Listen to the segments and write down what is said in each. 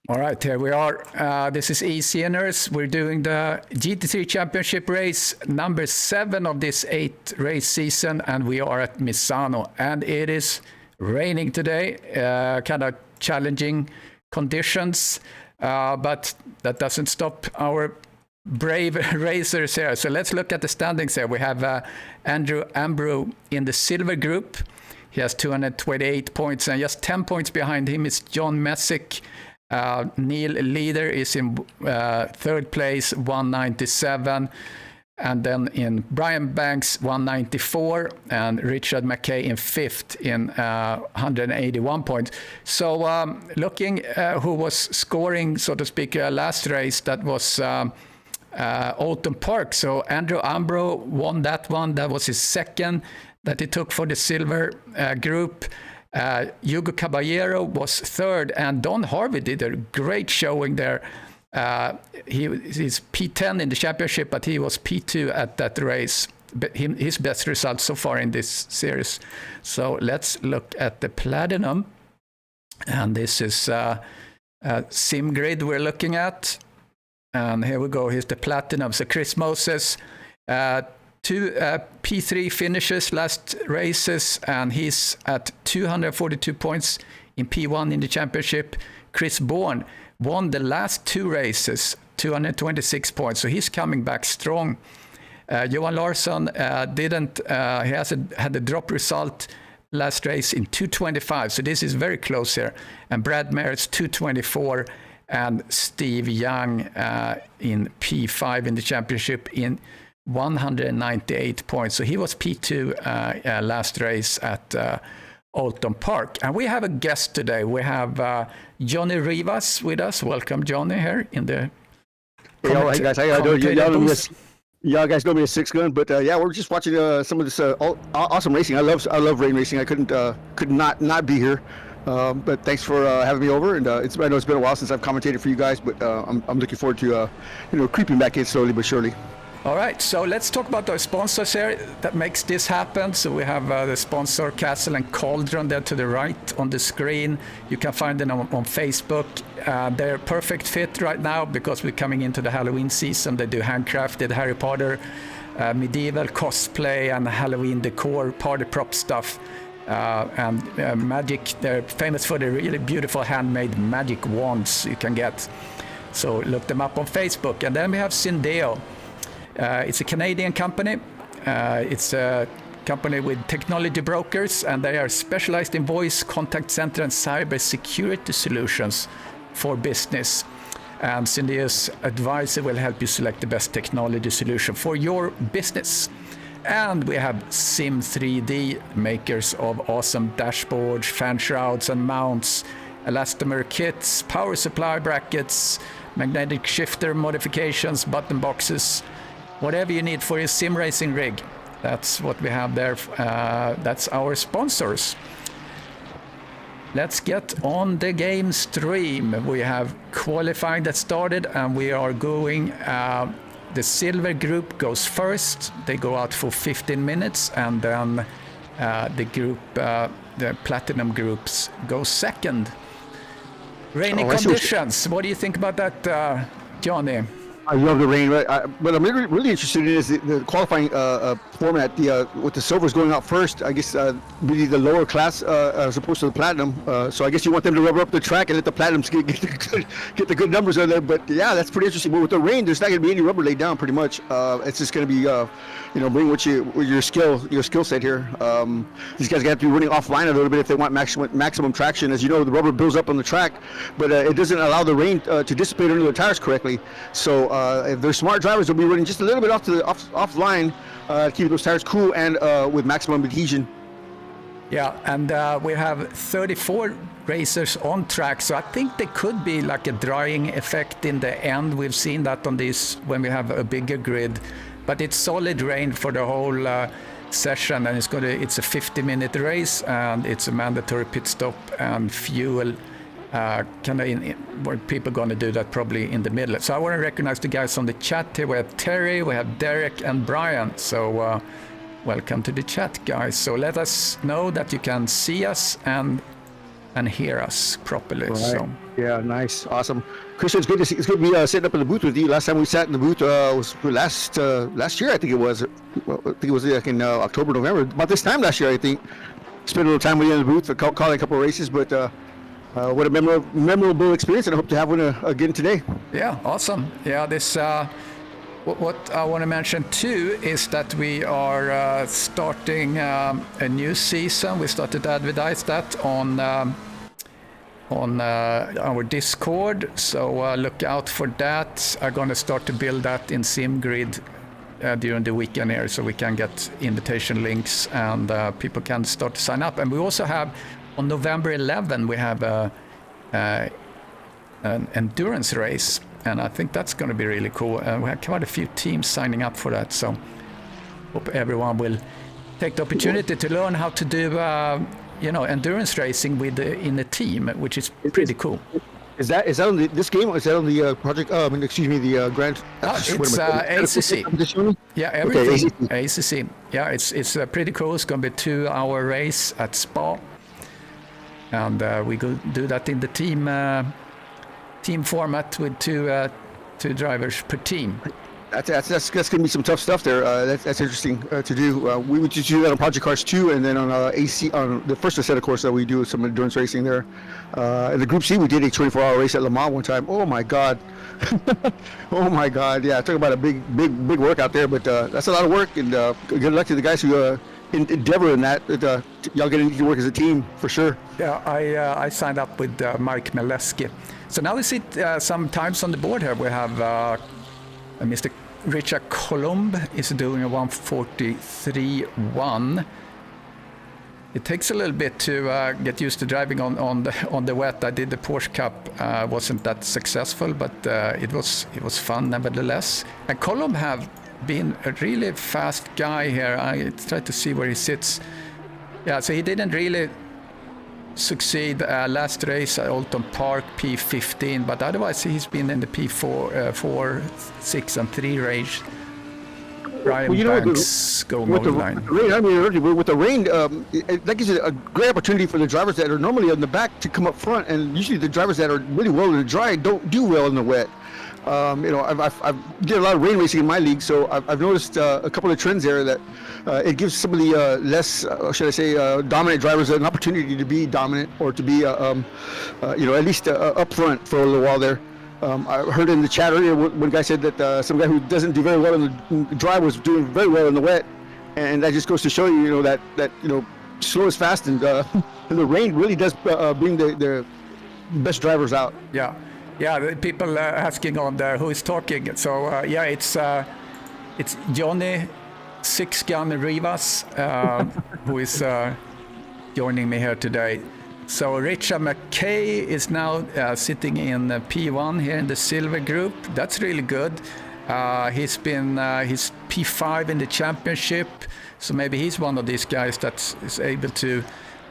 All right, here we are. This is eSeniors. We're doing the GT3 Championship race, number 7 of this 8-race season, and we are at MISANO. And it is raining today, kind of challenging conditions, but that doesn't stop our brave racers here. So let's look at the standings here. We have Andrew Ambro in the silver group. He has 228 points, and just 10 points behind him is John Messick. Neil Leader is in third place, 197. And then in Brian Banks, 194. And Richard McKay in fifth in 181 points. So looking who was scoring, so to speak, last race, that was Alton Park. So Andrew Ambro won that one. That was his second that he took for the silver group. Hugo Caballero was third, and Don Harvey did a great showing there. He's P10 in the championship, but he was P2 at that race. His best result so far in this series. So let's look at the platinum. And this is SIMGRID we're looking at. And here we go. Here's the platinum. So Chris Moses, 2 P3 finishes last races, and he's at 242 points in P1 in the championship. Chris Bourne won the last 2 races, 226 points, so he's coming back strong. Johan Larsson he had a drop result last race in 225, so this is very close here. And Brad Merritt's 224, and Steve Young in P5 in the championship in 198 points. So he was P2 last race at Alton Park. And we have a guest today. We have Johnny Rivas with us. Welcome, Johnny, here in the... Hey, all right, guys. How y'all doing? Y'all guys know me as Six Gun, but yeah, we're just watching some of this awesome racing. I love rain racing. I could not be here. But thanks for having me over, and I know it's been a while since I've commentated for you guys, but I'm looking forward to creeping back in slowly but surely. All right, so let's talk about our sponsors here that makes this happen. So we have the sponsor Castle and Cauldron there to the right on the screen. You can find them on Facebook. They're a perfect fit right now because we're coming into the Halloween season. They do handcrafted Harry Potter, medieval cosplay, and Halloween decor, party prop stuff. And magic. They're famous for the really beautiful handmade magic wands you can get. So look them up on Facebook. And then we have Syndeo. It's a Canadian company. It's a company with technology brokers, and they are specialized in voice, contact center, and cyber security solutions for business. And Syndeo's advisor will help you select the best technology solution for your business. And we have Sim3D, makers of awesome dashboards, fan shrouds and mounts, elastomer kits, power supply brackets, magnetic shifter modifications, button boxes, whatever you need for your sim racing rig. That's what we have there. That's our sponsors. Let's get on the game stream. We have qualifying that started, and we are going... the silver group goes first. They go out for 15 minutes, and then the platinum groups go second. Rainy conditions. What do you think about that, Johnny? I love the rain, but I'm really interested in is the qualifying format. With the silvers going out first, I guess really the lower class as opposed to the platinum. So I guess you want them to rubber up the track and let the platinums get the good numbers on there. But yeah, that's pretty interesting. But with the rain, there's not going to be any rubber laid down. Pretty much, it's just going to be bring your skill set here. These guys have to be running offline a little bit if they want maximum traction. As you know, the rubber builds up on the track, but it doesn't allow the rain to dissipate under the tires correctly. So if they're smart drivers, they'll be running just a little bit offline to keep those tires cool and with maximum adhesion. Yeah, and we have 34 racers on track, so I think there could be like a drying effect in the end. We've seen that on this when we have a bigger grid, but it's solid rain for the whole session, and it's a 50-minute race, and it's a mandatory pit stop and fuel. Where people going to do that probably in the middle. So I want to recognize the guys on the chat here. We have Terry, we have Derek, and Brian. So welcome to the chat, guys. So let us know that you can see us and and hear us properly. Right. So Yeah, nice, awesome. Christian, it's good to see. It's good to be sitting up in the booth with you. Last time we sat in the booth was last year, I think it was. Well, I think it was like in October, November. About this time last year, I think. Spent a little time with you in the booth, calling a couple of races, but what a memorable experience, and I hope to have one again today. yeah, awesome. Yeah, this. What I want to mention too is that we are starting a new season. We started to advertise that on our Discord, so look out for that. I'm going to start to build that in SIMGRID during the weekend here, so we can get invitation links and people can start to sign up. And we also have on November 11 we have an endurance race, and I think that's going to be really cool. We have quite a few teams signing up for that, so hope everyone will take the opportunity to learn how to do endurance racing in a team, which is pretty cool. Is that on this game, or is that on the project? The Grand. It's ACC. Yeah, everything. Okay, ACC. Yeah, it's pretty cool. It's going to be a 2-hour race at Spa, and we go do that in the team format with two drivers per team. That's going to be some tough stuff there. That's interesting to do. We would just do that on Project Cars 2, and then on AC on the first set of course that we do some endurance racing there. In the Group C, we did a 24-hour race at Le Mans one time. Oh my God, oh my God! Yeah, talk about a big workout there. But that's a lot of work, and good luck to the guys who endeavor in that. Y'all get to work as a team for sure. Yeah, I signed up with Mike Meleski. So now we see some times on the board here. We have Mr. Richard Colomb is doing a 1:43.1. It takes a little bit to get used to driving on the wet. I did the Porsche Cup, wasn't that successful, but it was fun nevertheless. And Colomb have been a really fast guy here. I tried to see where he sits. Yeah, so he didn't really succeed last race at Alton Park, P15, but otherwise he's been in the P4, 4, 6, and 3 range. Ryan Banks going over the line. With the rain, that gives you a great opportunity for the drivers that are normally on the back to come up front, and usually the drivers that are really well in the dry don't do well in the wet. I've did a lot of rain racing in my league, so I've noticed a couple of trends there that it gives some of the less, dominant drivers an opportunity to be dominant or to be, at least up front for a little while there. I heard in the chat earlier one guy said that some guy who doesn't do very well in the dry was doing very well in the wet, and that just goes to show you, that slow is fast, and the rain really does bring the best drivers out. Yeah. Yeah, the people asking on there who is talking. So it's Johnny Six Gun Rivas who is joining me here today. So Richard McKay is now sitting in P1 here in the silver group. That's really good. He's P5 in the championship, so maybe he's one of these guys that is able to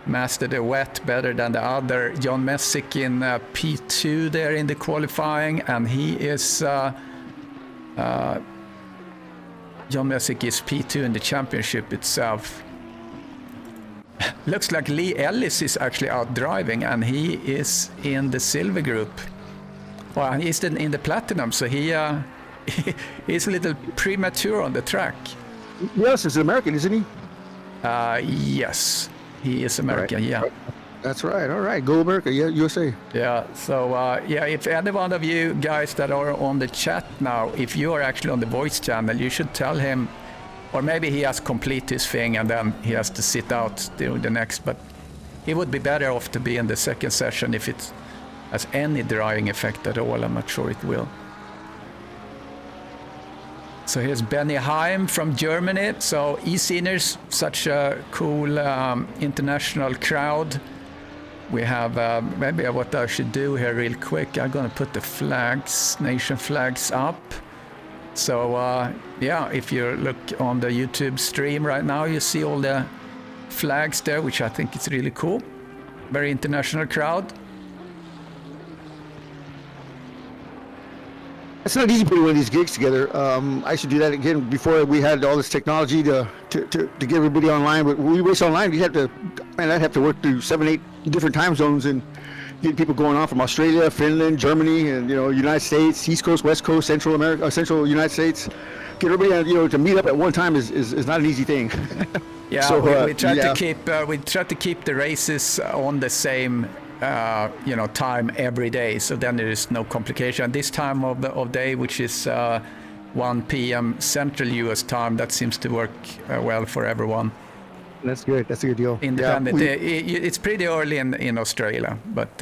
master the wet better than the other. John Messick in P2 there in the qualifying, and he is John Messick is P2 in the championship itself. Looks like Lee Ellis is actually out driving, and he is in the silver group. Well, and he's in the platinum, so he's a little premature on the track. Yes, he's American, isn't he? Yes. He is American, right. Yeah. That's right. All right. Go America. Yeah, USA. Yeah. So, if any one of you guys that are on the chat now, if you are actually on the voice channel, you should tell him, or maybe he has complete his thing and then he has to sit out during the next, but he would be better off to be in the second session if it has any drying effect at all. I'm not sure it will. So here's Benny Heim from Germany. So eSeniors, such a cool international crowd. We have, maybe what I should do here real quick, I'm gonna put the flags, nation flags up. So if you look on the YouTube stream right now, you see all the flags there, which I think is really cool. Very international crowd. It's not easy putting one of these gigs together. I should do that again before we had all this technology to get everybody online. But when we race online, I'd have to work through 7, 8 different time zones and get people going on from Australia, Finland, Germany, and United States, East Coast, West Coast, Central America, Central United States. Get everybody to meet up at one time is not an easy thing. Yeah, so, we try to keep the races on the same time every day, so then there is no complication. This time of day, which is 1 p.m. Central US time, that seems to work well for everyone. That's good. That's a good deal. Independent. It's pretty early in Australia, but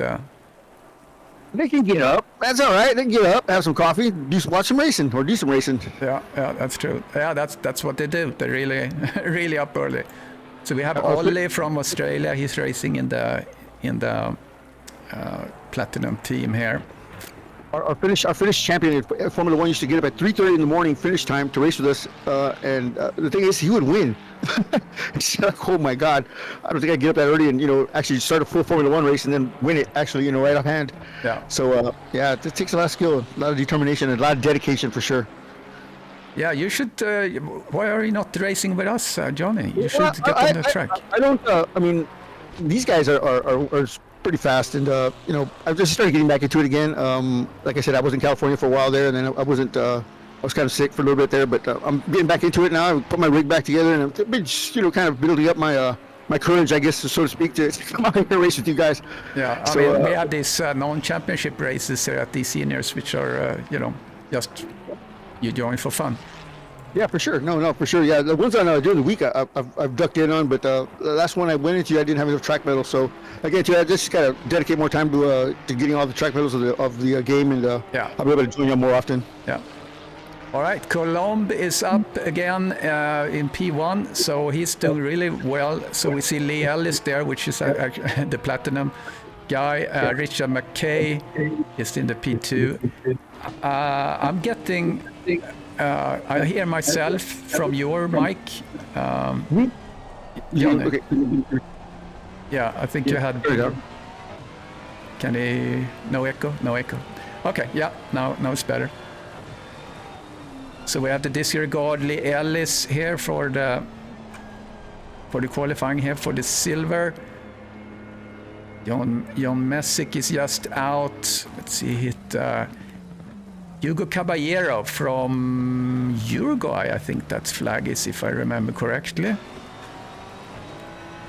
they can get up. That's all right. They can get up, have some coffee, watch some racing, or do some racing. Yeah, that's true. Yeah, that's what they do. They're really really up early. So we have Ollie from Australia. He's racing in the Platinum team here. Our Finnish champion at Formula One used to get up at 3:30 in the morning Finnish time to race with us, and the thing is, he would win. It's like, oh my God, I don't think I'd get up that early and actually start a full Formula One race and then win it actually right offhand. Yeah. So it takes a lot of skill, a lot of determination, and a lot of dedication for sure. Yeah, you should. Why are you not racing with us, Johnny? You should get on the track. I don't. I mean, these guys are pretty fast, and I've just started getting back into it again. Like I said, I was in California for a while there, and then I wasn't. I was kind of sick for a little bit there, but I'm getting back into it now. I put my rig back together, and I've been kind of building up my courage, I guess, so to speak, to come out here and race with you guys. Yeah, I mean, we have these non-championship races here at eSeniors, which are just you join for fun. Yeah, for sure. No, for sure. Yeah, the ones on during the week I've ducked in on, but the last one I went into, I didn't have enough track medals. So again, I just gotta dedicate more time to getting all the track medals of the game, and I'll be able to join you more often. Yeah. All right, Colomb is up again in P1, so he's doing really well. So we see Lee Ellis there, which is the Platinum guy. Richard McKay is in the P2. I'm getting. I hear myself from your mic. Johnny. Okay. Yeah, I think you had. There you go. Can he? No echo. No echo. Okay. Yeah. Now it's better. So we have to disregard Lee Ellis here for the qualifying here for the silver. John Messick is just out. Let's see, hit Hugo Caballero from Uruguay. I think that's flag is, if I remember correctly.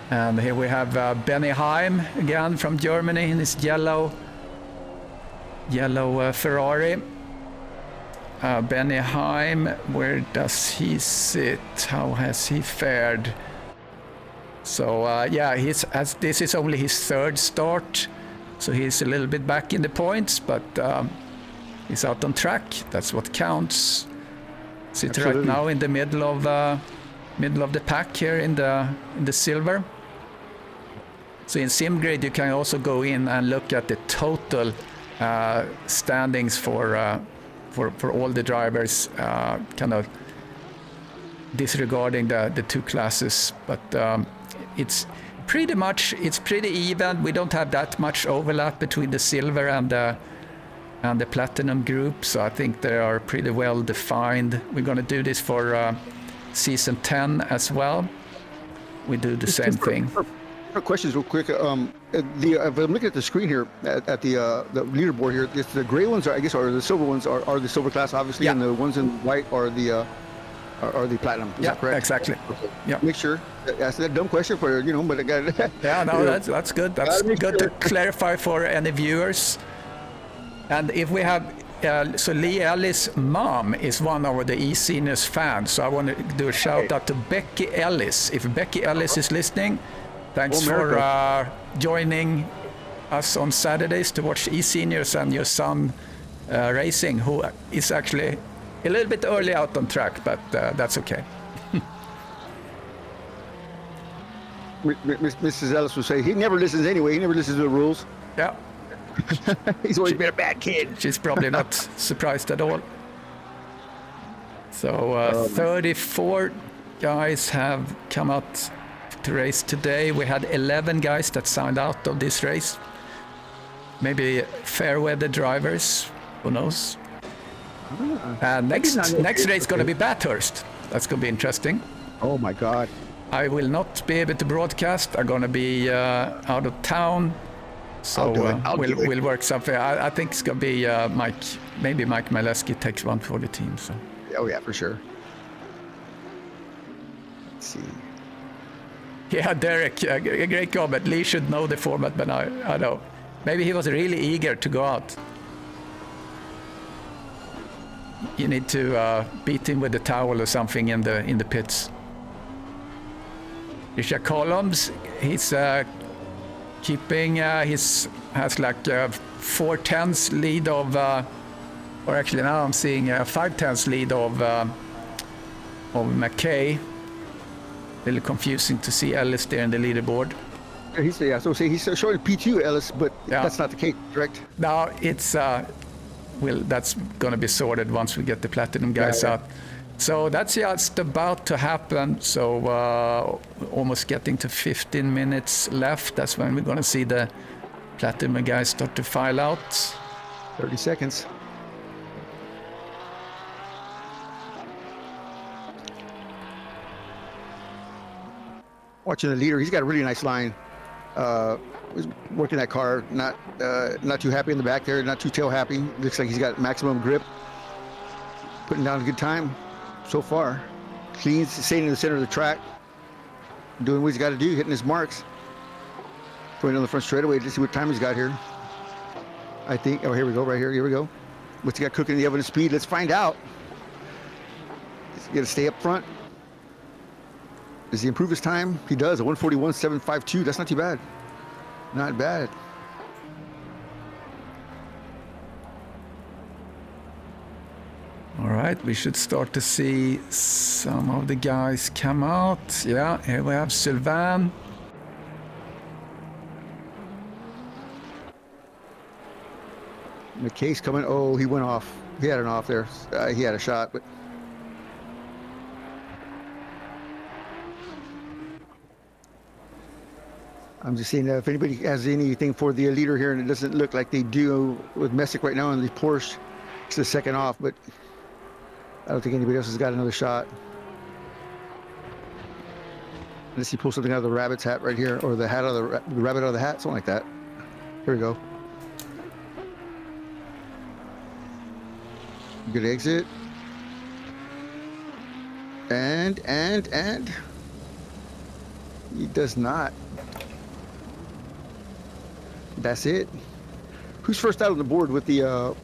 And here we have Benny Heim again from Germany in his yellow Ferrari. Benny Heim, where does he sit? How has he fared? So this is only his third start, so he's a little bit back in the points, but he's out on track. That's what counts. Sits right now in the middle of the pack here in the silver. So in SIMGRID you can also go in and look at the total standings for all the drivers, kind of disregarding the two classes, but it's pretty even. We don't have that much overlap between the silver and the platinum group, so I think they are pretty well defined. We're going to do this for season 10 as well. We do the same thing. Questions real quick. If I'm looking at the screen here at the leaderboard here, the gray ones are the silver ones are the silver class, obviously, and the ones in white are the platinum. Is that correct? Exactly. Okay. Yeah. Make sure. That's a dumb question for but I got it. Yeah, no, that's good. That's good to clarify for any viewers. And if we have so Lee Ellis' mom is one of the eSeniors fans, so I want to do a shout out to Becky Ellis. If Becky Ellis is listening, thanks for joining us on Saturdays to watch eSeniors and your son racing, who is actually a little bit early out on track, but that's okay. Mrs. Ellis will say he never listens anyway. He never listens to the rules. Yeah. He's always been a bad kid. She's probably not surprised at all. So 34 guys have come out to race today. We had 11 guys that signed out of this race. Maybe fair weather drivers, who knows? And I did not know next this. race is going to Okay. be Bathurst. That's going to be interesting. Oh my God. I will not be able to broadcast. I'm going to be out of town. So I'll do it. I'll do it. we'll work something. I think it's going to be Mike. Maybe Mike Mileski takes one for the team. So Oh yeah, for sure. Let's see. yeah, Derek, a great comment. Lee should know the format, but I know. Maybe he was really eager to go out. You need to beat him with a towel or something in the pits. Richard Columns, he's keeping has like 4/10 lead of, or actually now I'm seeing 5/10 lead of McKay. A little confusing to see Ellis there in the leaderboard. Yeah, so say he's showing P2 Ellis, but Yeah. that's not the case, correct? Now it's that's gonna be sorted once we get the platinum guys Yeah. out. So that's just about to happen. So almost getting to 15 minutes left. That's when we're gonna see the platinum guys start to file out. 30 seconds. Watching the leader, he's got a really nice line. Was working that car, not too happy in the back there, not too tail happy. Looks like he's got maximum grip. Putting down a good time so far. Clean, staying in the center of the track. Doing what he's got to do, hitting his marks. Going on the front straightaway to see what time he's got here. I think, oh, here we go, right here, here we go. What's he got cooking in the oven of speed? Let's find out. He's got to stay up front. Does he improve his time? He does, a 141.752. That's not too bad. Not bad. All right, we should start to see some of the guys come out. Yeah, here we have Sylvain. McKay's coming. Oh, he went off. He had an off there. He had a shot, but I'm just seeing if anybody has anything for the leader here, and it doesn't look like they do with Messick right now in the Porsche. It's the second off, but I don't think anybody else has got another shot. Unless he pulls something out of the rabbit's hat right here, or the hat out of the rabbit out of the hat, something like that. Here we go. Good exit. And he does not. That's it. Who's first out on the board with the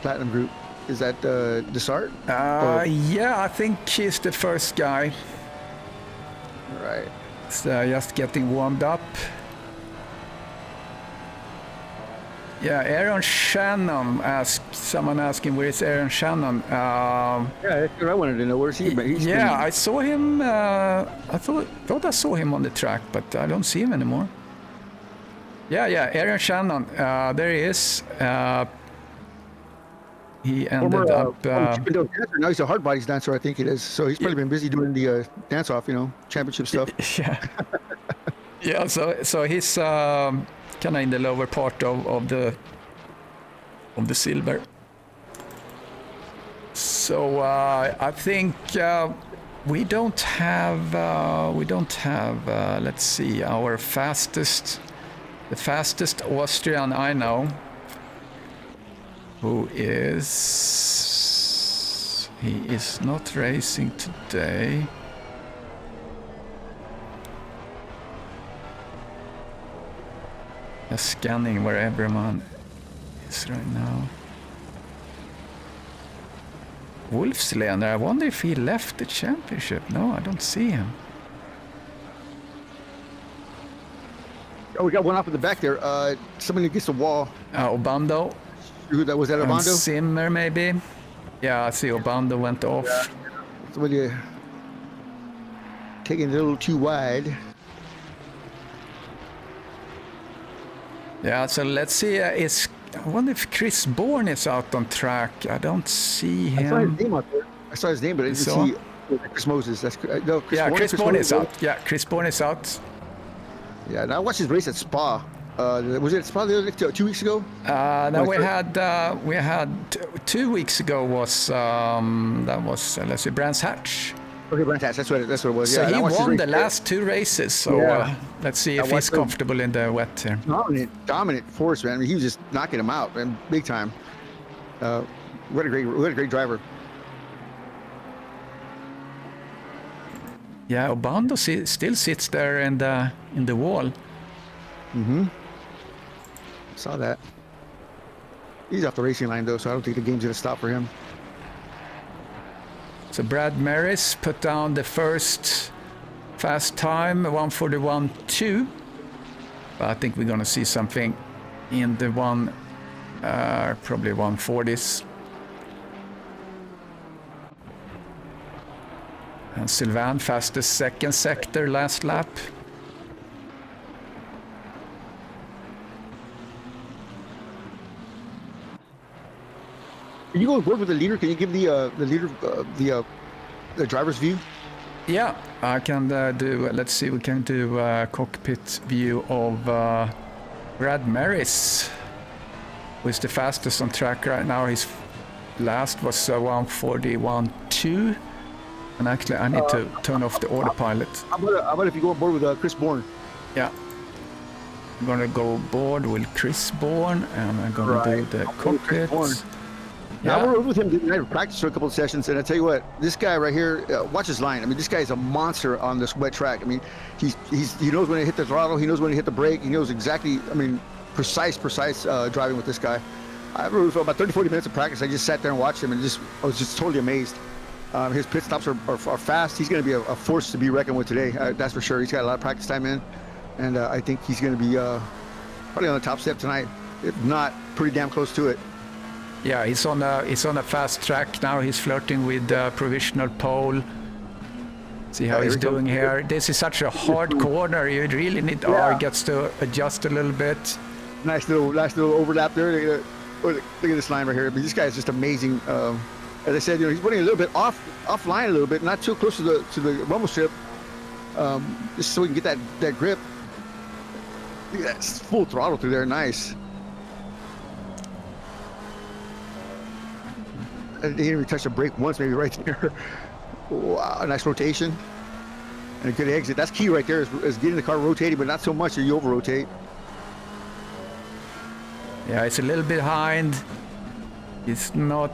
platinum group? Is that Desart? Yeah, I think he's the first guy. All right. So just getting warmed up. Yeah, Aaron Shannon asked, someone asking where is Aaron Shannon? Yeah, that's what I wanted to know. Where's he? Yeah, I saw him, I thought I saw him on the track, but I don't see him anymore. Yeah, Aaron Shannon, there he is. He ended up... now he's a hard bodies dancer, I think it is. So he's probably been busy doing the dance-off, championship stuff. Yeah. Yeah, so he's kind of in the lower part of the silver. So I think we don't have let's see, our fastest, the fastest Austrian I know, who is, he is not racing today. Just scanning where everyone is right now. Wolfslander, I wonder if he left the championship. No, I don't see him. Oh, we got one off in the back there. Somebody against the wall. Obando. Who that was? That And Armando? Zimmer, maybe. Yeah, I see Obando went off. Somebody taking it a little too wide. Yeah, so let's see. I wonder if Chris Bourne is out on track. I don't see I saw his him. name out there. I saw his name, but I didn't saw? see Chris Moses. That's no. Yeah, Chris Bourne is Moses. out. Yeah, Chris Bourne is out. Yeah, and I watched his race at Spa. Was it? It's probably like 2 weeks ago. No, we had 2 weeks ago was that was let's see, Brands Hatch. Okay, Brands Hatch. That's what it was. So yeah, he I watched his won race the there. last 2 races. So let's see if he's watched him. comfortable in the wet here. Dominant force, man. I mean, he was just knocking him out, man, big time. What a great driver. Yeah, Obando still sits there in the wall. Saw that. He's off the racing line though, so I don't think the game's gonna stop for him. So Brad Maris put down the first fast time, 1:41.2. But I think we're gonna see something in the probably 1:40s. And Sylvain fastest second sector last lap. Can you go on board with the leader? Can you give the leader the driver's view? Yeah, I can do. Let's see, we can do a cockpit view of Brad Maris, who is the fastest on track right now. His last was 1:41.2. And actually, I need to turn off the autopilot. How about if you go on board with Chris Bourne? Yeah. I'm gonna go board with Chris Bourne, and I'm gonna do the cockpit. Yeah. I rode with him tonight for practice for a couple of sessions, and I tell you what, this guy right here, watch his line. I mean, this guy is a monster on this wet track. I mean, he knows when to hit the throttle, he knows when to hit the brake, he knows exactly. I mean, precise driving with this guy. I rode for about 30-40 minutes of practice. I just sat there and watched him, and I was just totally amazed. His pit stops are fast. He's going to be a force to be reckoned with today. That's for sure. He's got a lot of practice time in, and I think he's going to be probably on the top step tonight, if not pretty damn close to it. Yeah, he's on a fast track now. He's flirting with provisional pole. See how he's doing here. This is such a hard corner. You really need gets to adjust a little bit. Nice little overlap there. Look at this line right here. I mean, this guy is just amazing. As I said, he's running a little bit offline a little bit, not too close to the rumble strip, just so we can get that grip. Look at that full throttle through there, nice. He didn't even touch the brake once, maybe right there. Wow, a nice rotation and a good exit. That's key right there, is getting the car rotating, but not so much that you over rotate. Yeah, it's a little bit behind. It's not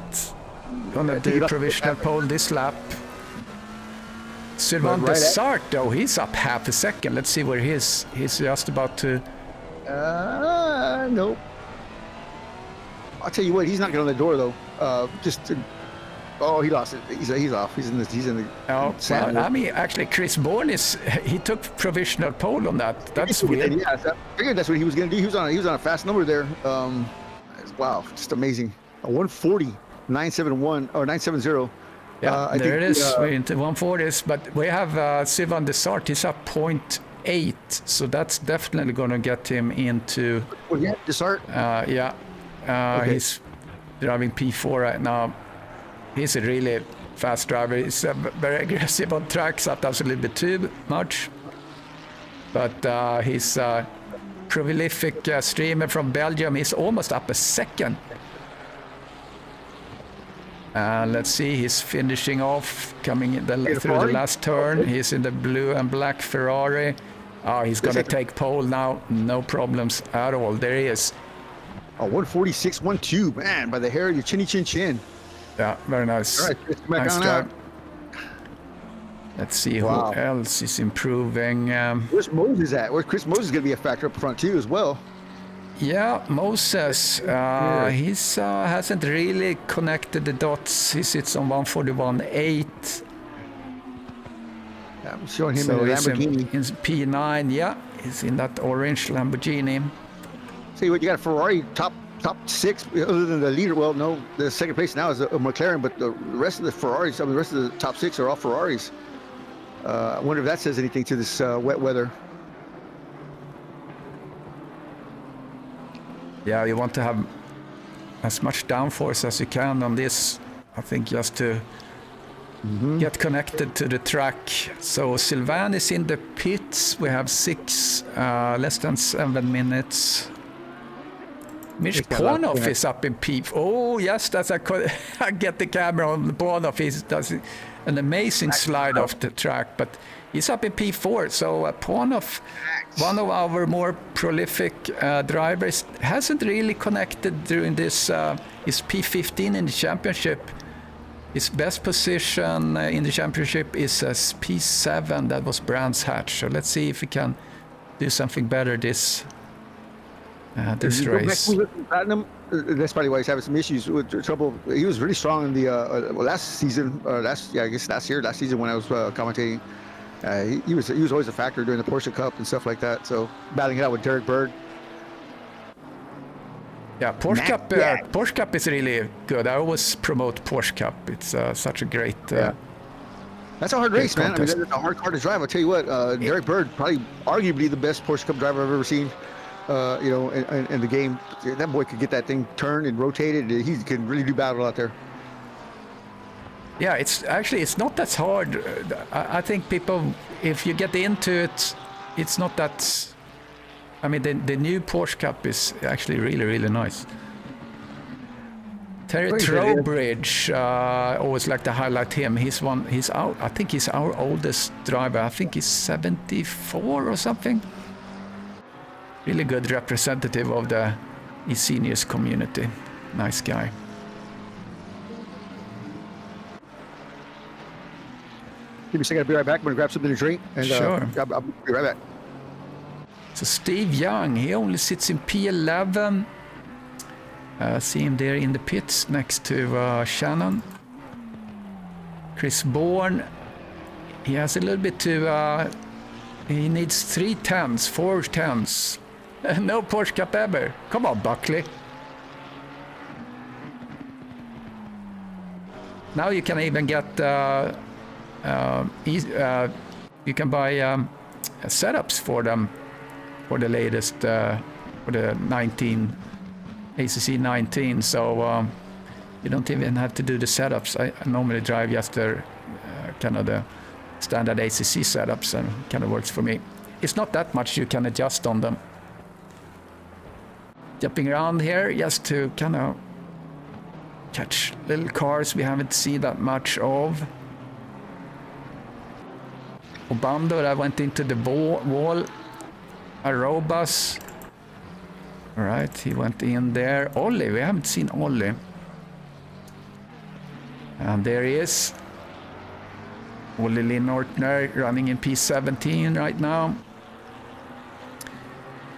gonna do provisional pole this lap. Sylvain Dessart, though, he's up half a second. Let's see where he is. He's just about to. Nope. I'll tell you what, he's knocking on the door though. He lost it. He's off. He's in the. Oh, well, I mean, actually, Chris Bourne he took provisional pole on that. That's weird. Yeah, I figured that's what he was going to do. He was on a fast number there. Wow, just amazing. A 140.971 or 970. Yeah, there it is. We're into 140s, but we have Sylvain Dessart. He's up 0.8, so that's definitely going to get him into. Oh yeah, Dessart. Yeah, okay. He's driving P4 right now. He's a really fast driver. He's very aggressive on tracks. That was a little bit too much. But he's a prolific streamer from Belgium. He's almost up a second. Let's see, he's finishing off, coming in through the last turn. He's in the blue and black Ferrari. He's going to take pole now. No problems at all. There he is. A 146.12, man, by the hair of your chinny chin chin. Yeah, very nice. All right, nice drive. Let's see who else is improving. Where's Moses at? Where's Chris Moses going to be a factor up front too as well? Yeah, Moses, he hasn't really connected the dots. He sits on 141.8. Yeah, I'm showing him in a Lamborghini. In P9, yeah, he's in that orange Lamborghini. See what you got, a Ferrari top 6 other than the leader. Well, no, the second place now is a McLaren, but the rest of the Ferraris, the rest of the top 6 are all Ferraris. I wonder if that says anything to this wet weather. Yeah, you want to have as much downforce as you can on this, I think, just to get connected to the track. So Sylvain is in the pits. We have less than 7 minutes. Mitch Pornoff is up in P. Oh yes, that's I get the camera on Pornoff. He does an amazing slide off the track, but he's up in P4. So Pornoff, one of our more prolific drivers, hasn't really connected during this. Is P15 in the championship. His best position in the championship is as P7. That was Brands Hatch. So let's see if we can do something better this race. Platinum, that's probably why he's having some issues with trouble. He was really strong in the last season. Last season when I was commentating. He was always a factor during the Porsche Cup and stuff like that. So battling it out with Derek Bird. Yeah, Porsche Cup is really good. I always promote Porsche Cup. It's such a great. That's a hard race, man. I mean, that's a hard car to drive. I'll tell you what, Derek Bird, probably arguably the best Porsche Cup driver I've ever seen. In the game, that boy could get that thing turned and rotated. He can really do battle out there. Yeah, it's not that hard. I think people, if you get into it, it's not that. I mean, the new Porsche Cup is actually really, really nice. Terry Trowbridge, always like to highlight him. I think he's our oldest driver. I think he's 74 or something. Really good representative of the eSeniors community. Nice guy. Give me a second, I'll be right back. I'm going to grab something to drink. And, sure. I'll be right back. So Steve Young, he only sits in P11. See him there in the pits next to Shannon. Chris Bourne, he has a little bit to... he needs 3 10s, 4 10s. No Porsche Cup ever. Come on, Buckley. Now you can even get... you can buy setups for them. For the latest, for the 19, ACC 19, so you don't even have to do the setups. I normally drive just the kind of the standard ACC setups, and kind of works for me. It's not that much you can adjust on them. Jumping around here just to kind of catch little cars we haven't seen that much of. Obando, I went into the wall. Arobas. All right, he went in there. Ollie, we haven't seen Ollie. And there he is. Ollie Linnortner running in P17 right now.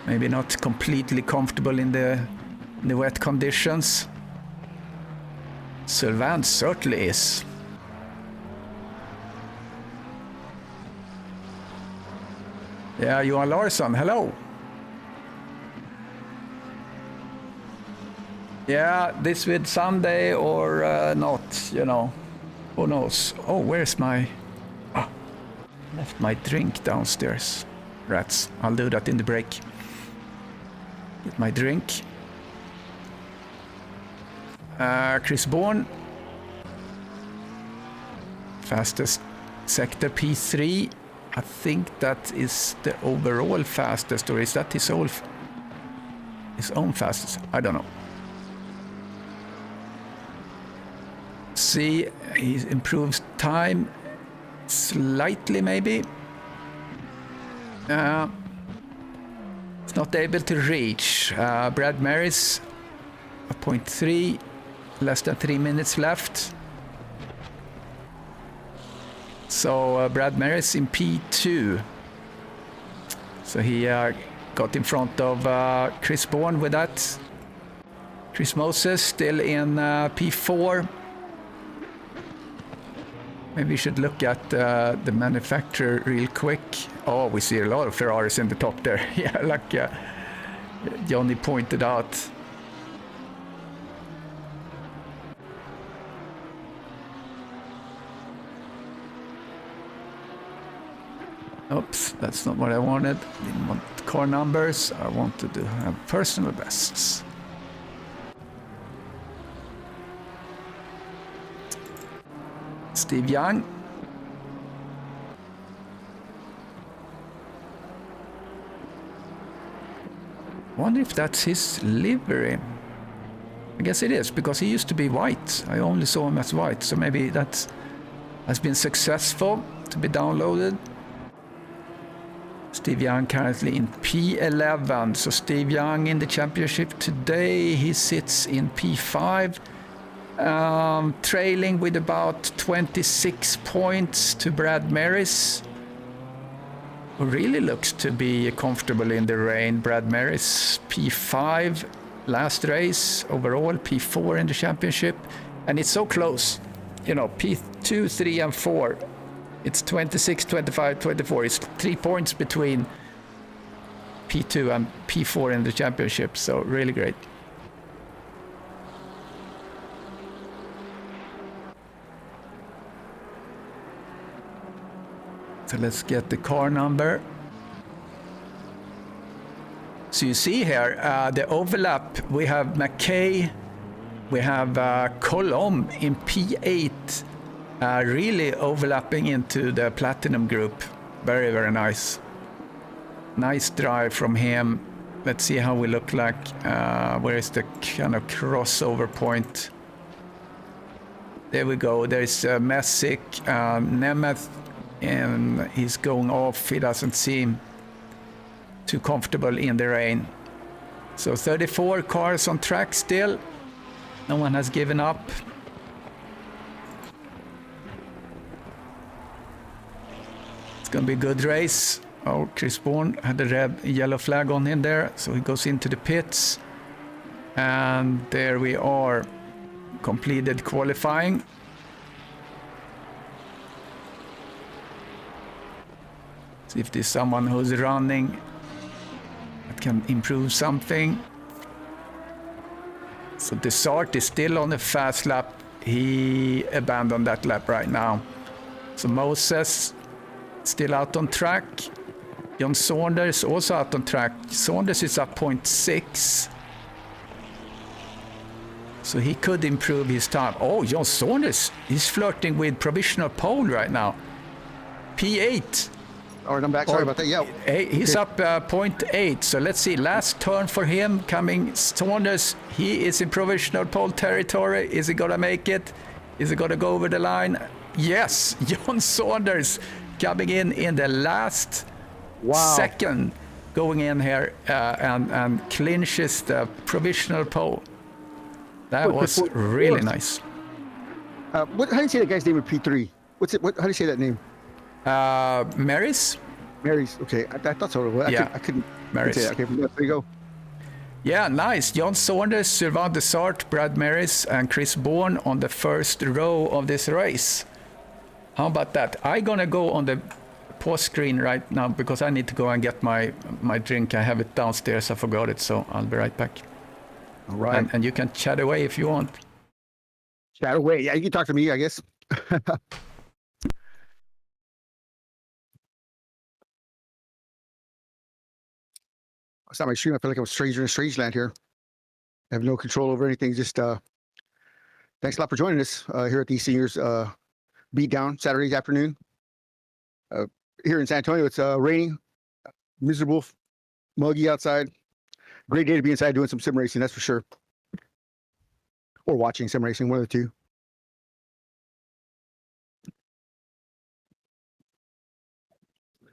Maybe not completely comfortable in the wet conditions. Sylvain certainly is. Yeah, Johan Larsson, hello. Yeah, this with Sunday or not, you know. Who knows? Oh, where's my... left my drink downstairs. Rats. I'll do that in the break. Get my drink. Chris Bourne. Fastest sector P3. I think that is the overall fastest, or is that his own fastest? I don't know. See, he improves time slightly, maybe. It's not able to reach. Brad Maris, 0.3, less than 3 minutes left. So Brad Maris in P2. So he got in front of Chris Bourne with that. Chris Moses still in P4. Maybe we should look at the manufacturer real quick. Oh, we see a lot of Ferraris in the top there. Yeah, like Johnny pointed out. Oops, that's not what I wanted. Didn't want car numbers. I wanted to have personal bests. Steve Young. Wonder if that's his livery. I guess it is, because he used to be white. I only saw him as white, so maybe that has been successful to be downloaded. Steve Young currently in P11. So Steve Young in the championship today, he sits in P5, trailing with about 26 points to Brad Maris, who really looks to be comfortable in the rain. Brad Maris, P5 last race, overall P4 in the championship. And it's so close, you know, P2, 3 and 4. It's 26, 25, 24. It's 3 points between P2 and P4 in the championship. So really great. So let's get the car number. So you see here the overlap. We have McKay, we have Colomb in P8. Really overlapping into the platinum group. Very, very nice. Nice drive from him. Let's see how we look like. Where is the kind of crossover point? There we go. There's Messick, Nemeth, and he's going off. He doesn't seem too comfortable in the rain. So 34 cars on track still. No one has given up. Gonna be a good race. Oh, Chris Bourne had a yellow flag on him there, so he goes into the pits. And there we are, completed qualifying. See if there's someone who's running that can improve something. So Desart is still on the fast lap. He abandoned that lap right now. So Moses still out on track. John Saunders also out on track. Saunders is up 0.6. So he could improve his time. Oh, John Saunders, he's flirting with provisional pole right now. P8. All right, I'm back. Sorry about that. Yeah. He's up 0.8. So let's see. Last turn for him coming. Saunders, he is in provisional pole territory. Is he going to make it? Is he going to go over the line? Yes, John Saunders coming in the last second, going in here and clinches the provisional pole. That was really nice. How do you say that guy's name in P3? How do you say that name? Maris? Mary's. Okay, I thought so. I couldn't Maris. say that. Okay, there you go. Yeah, nice. John Saunders, Sylvain Desart, Brad Maris, and Chris Bourne on the first row of this race. How about that? I'm gonna go on the pause screen right now because I need to go and get my drink. I have it downstairs. I forgot it, so I'll be right back. All right. And you can chat away if you want. Chat away. Yeah, you can talk to me, I guess. It's not my stream. I feel like I'm a stranger in a strange land here. I have no control over anything. Just thanks a lot for joining us here at the eSeniors Beatdown Saturday afternoon. Here in San Antonio, it's raining, miserable, muggy outside. Great day to be inside doing some sim racing, that's for sure. Or watching sim racing, one of the two.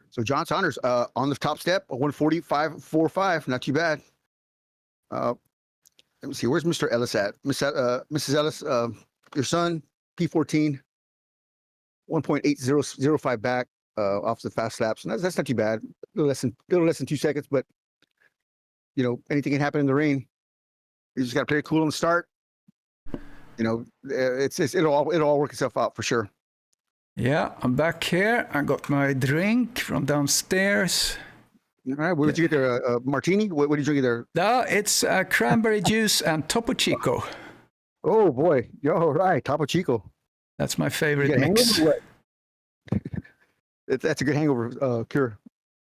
So John Saunders on the top step, 145.45, not too bad. Let me see, where's Mr. Ellis at? Mrs. Ellis, your son, P14, 1.8005 back off the fast laps. And that's not too bad. A little less than 2 seconds, but you know, anything can happen in the rain. You just got to play it cool on the start. You know, it'll all work itself out for sure. Yeah, I'm back here. I got my drink from downstairs. All right, what did you get there? Martini? What did you drink there? No, it's cranberry juice and Topo Chico. Oh boy, yo, right, Topo Chico. That's my favorite mix. That's a good hangover cure.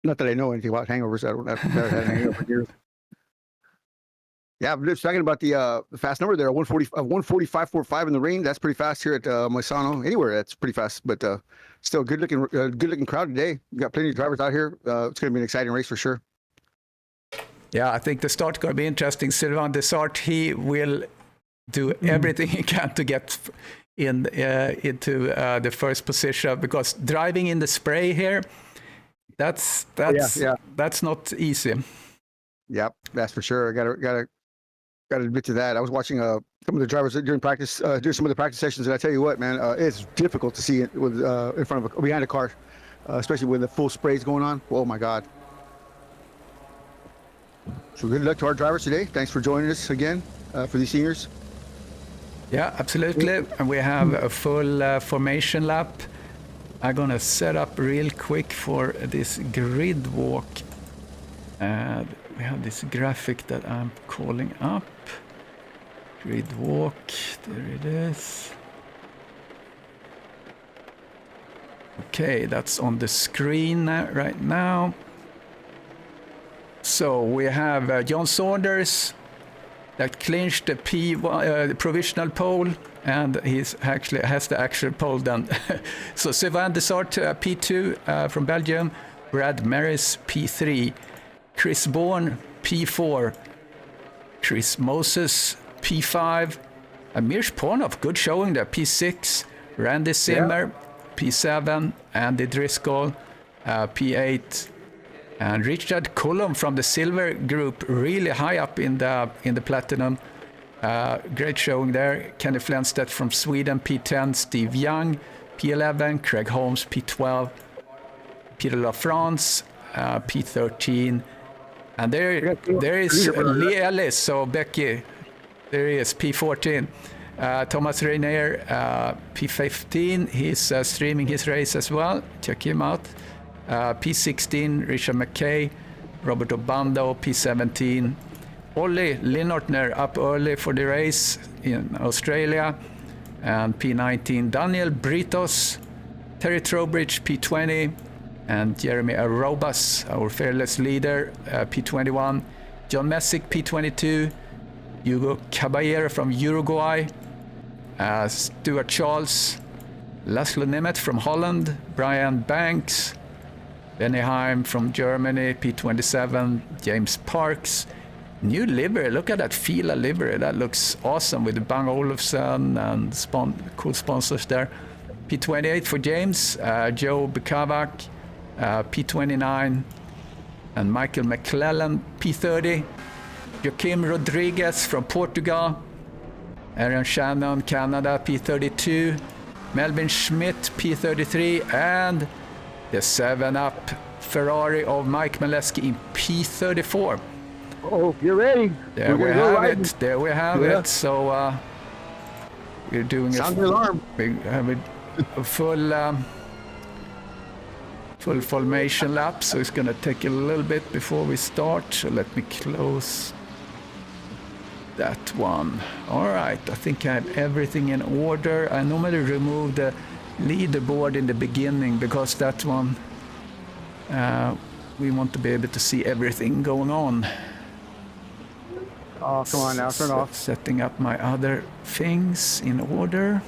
Not that I know anything about hangovers. I've never had a hangover here. Yeah, I'm just talking about the fast number there, 145.45 in the rain. That's pretty fast here at MISANO. Anywhere that's pretty fast, but still good looking crowd today. We got plenty of drivers out here. It's going to be an exciting race for sure. Yeah, I think the start going to be interesting. Sylvain Dessart, he will do everything he can to get into the first position, because driving in the spray here, that's not easy. Yep, that's for sure. I gotta admit to that. I was watching some of the drivers during practice, during some of the practice sessions, and I tell you what, man, it's difficult to see it with in front of behind a car, especially when the full spray is going on. Oh my God. So good luck to our drivers today. Thanks for joining us again for these seniors. Yeah, absolutely. And we have a full formation lap. I'm gonna set up real quick for this grid walk. We have this graphic that I'm calling up. Grid walk, there it is. Okay, that's on the screen right now. So we have John Saunders that clinched the provisional pole, and he's actually has the actual pole done. So Sylvain Dessart, P2 from Belgium, Brad Maris, P3, Chris Bourne, P4, Chris Moses, P5, Amir Shponov, good showing there, P6, Randy Zimmer, P7, Andy Driscoll, P8, and Richard Cullum from the silver group, really high up in the platinum. Great showing there. Kenny Flenstedt from Sweden, P10, Steve Young, P11, Craig Holmes, P12, Peter LaFrance, P13, and there is Lee Ellis, so Becky, there he is, P14. Thomas Reiner, P15, he's streaming his race as well, check him out. P16, Richard McKay, Robert Obando, P17, Ollie Linnortner up early for the race in Australia, and P19, Daniel Britos, Terry Trowbridge, P20, and Jeremy Arrobas, our fearless leader, P21, John Messick, P22, Hugo Caballero from Uruguay, Stuart Charles, Laszlo Nemeth from Holland, Brian Banks, Benny Heim from Germany, P27, James Parks, new livery, look at that Fila livery, that looks awesome with the Bang Olufsen and cool sponsors there. P28 for James, Joe Bukavak, P29, and Michael McClellan, P30, Joaquim Rodriguez from Portugal, Aaron Shannon, Canada, P32, Melvin Schmidt, P33, and the 7-Up Ferrari of Mike Maleski in P34. Oh, you're ready. There we have it. There we have it. So we're doing we have a full formation lap, so it's going to take a little bit before we start. So let me close that one. All right, I think I have everything in order. I normally remove the leaderboard in the beginning because that one we want to be able to see everything going on. Oh, come on now, turn off. Setting up my other things in order.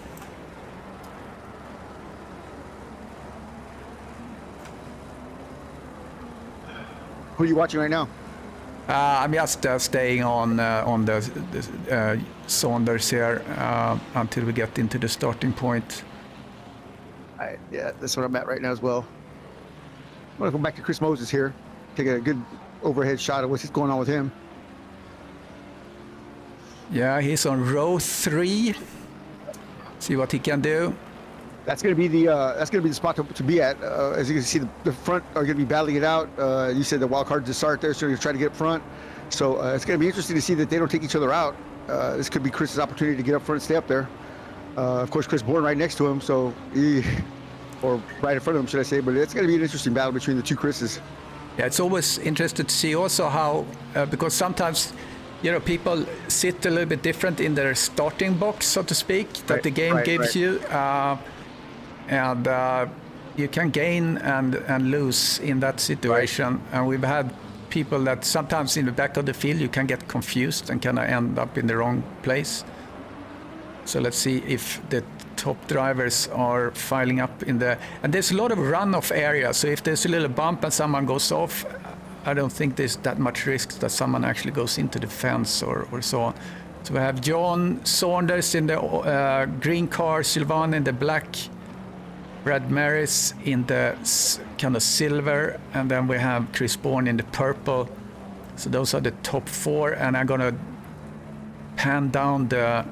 Who are you watching right now? I'm just staying on the Saunders here until we get into the starting point. Yeah, that's what I'm at right now as well. I'm going to go back to Chris Moses here, take a good overhead shot of what's going on with him. Yeah, he's on row 3. See what he can do. That's going to be the spot to be at. As you can see, the front are going to be battling it out. You said the wild card to start there, so you're trying to get up front. So it's going to be interesting to see that they don't take each other out. This could be Chris's opportunity to get up front and stay up there. Of course, Chris Bourne right next to him, or right in front of him, should I say? But it's going to be an interesting battle between the two Chris's. Yeah, it's always interesting to see also how, because sometimes, people sit a little bit different in their starting box, so to speak, that the game gives you. And you can gain and lose in that situation. And we've had people that sometimes in the back of the field you can get confused and kind of end up in the wrong place. So let's see if the top drivers are filing up in the... And there's a lot of runoff area, so if there's a little bump and someone goes off, I don't think there's that much risk that someone actually goes into the fence or so on. So we have John Saunders in the green car, Sylvain in the black, Brad Maris in the kind of silver, and then we have Chris Bourne in the purple. So those are the top 4, and I'm gonna pan down the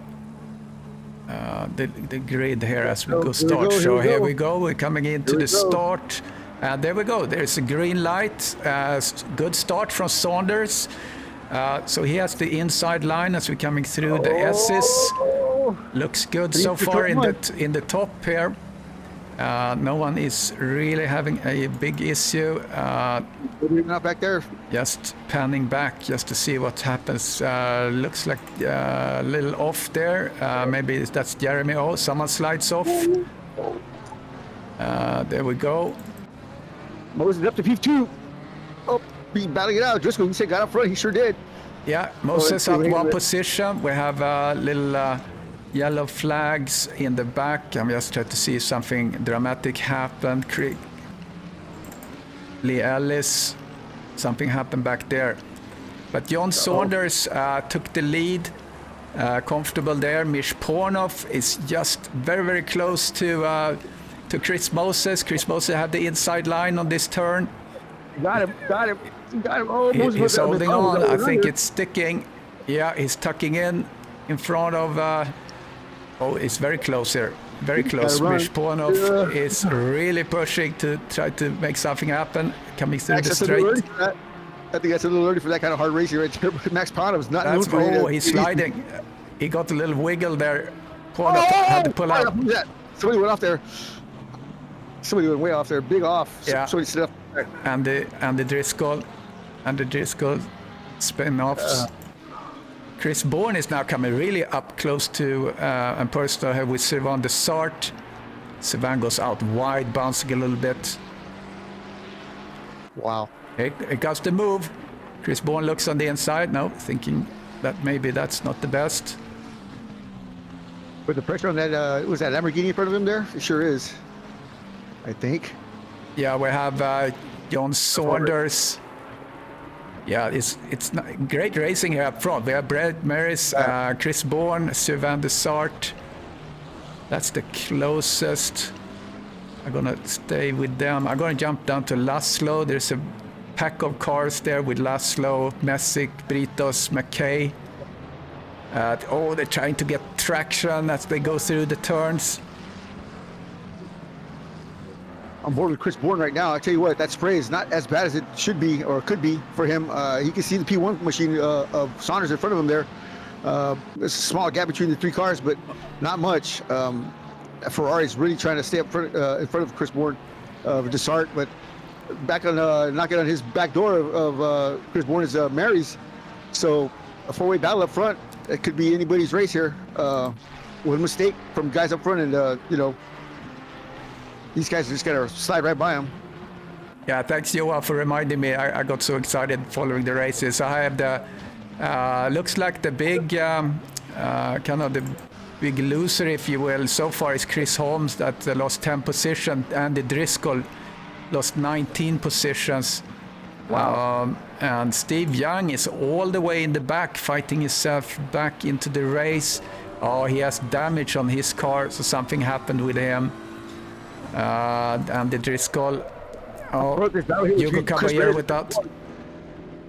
grid here as we go start. So here we go. We're coming into the start. And there we go. There's a green light. Good start from Saunders. So he has the inside line as we're coming through the S's. Looks good so far in the top here. No one is really having a big issue. Not back there. Just panning back just to see what happens. Looks like a little off there. Maybe that's Jeremy. Oh, someone slides off. There we go. Moses up to P2. Oh, he's battling it out. Driscoll, he said got up front. He sure did. Yeah, Moses up one position. We have little yellow flags in the back. I'm just trying to see if something dramatic happened. Lee Ellis, something happened back there. But John Saunders took the lead, comfortable there. Mish Pornoff is just very, very close to Chris Moses. Chris Moses had the inside line on this turn. Got him. Oh, he's holding on. I think it's sticking. Yeah, he's tucking in front of... oh, it's very close here. Very close. Mish Pornoff is really pushing to try to make something happen. Coming through the straight. I think that's a little early for that kind of hard racing right there. But Max Pornoff is not known for it. Oh, he's sliding. He got a little wiggle there. Pornoff had to pull out. Somebody went off there. Somebody went way off there. Big off. Yeah. Somebody stood up there. And the Driscoll spin-offs. Chris Bourne is now coming really up close to and personal here with Sylvain Desart. Sylvain goes out wide, bouncing a little bit. Wow. It goes the move. Chris Bourne looks on the inside now, thinking that maybe that's not the best. With the pressure on that, was that Lamborghini in front of him there? It sure is, I think. Yeah, we have John Saunders. Yeah, it's not, great racing here up front. We have Brad Maris, Chris Bourne, Sylvain Desart. That's the closest. I'm gonna stay with them. I'm gonna jump down to Laszlo. There's a pack of cars there with Laszlo, Messick, Britos, McKay. They're trying to get traction as they go through the turns. On board with Chris Bourne right now. I tell you what, that spray is not as bad as it should be or could be for him. He can see the P1 machine of Saunders in front of him there. There's a small gap between the 3 cars, but not much. Ferrari's really trying to stay up front, in front of Chris Bourne of Desart, but back on knocking on his back door of Chris Bourne is Mary's. So a 4-way battle up front. It could be anybody's race here. With a mistake from guys up front, and these guys are just gonna slide right by him. Yeah, thanks Johan for reminding me. I got so excited following the races. I have the looks like the big kind of the big loser, if you will, so far is Chris Holmes that lost 10 positions, and the Driscoll lost 19 positions. Wow. And Steve Young is all the way in the back, fighting himself back into the race. Oh, he has damage on his car, so something happened with him. And the Driscoll. Oh, you could come here with that.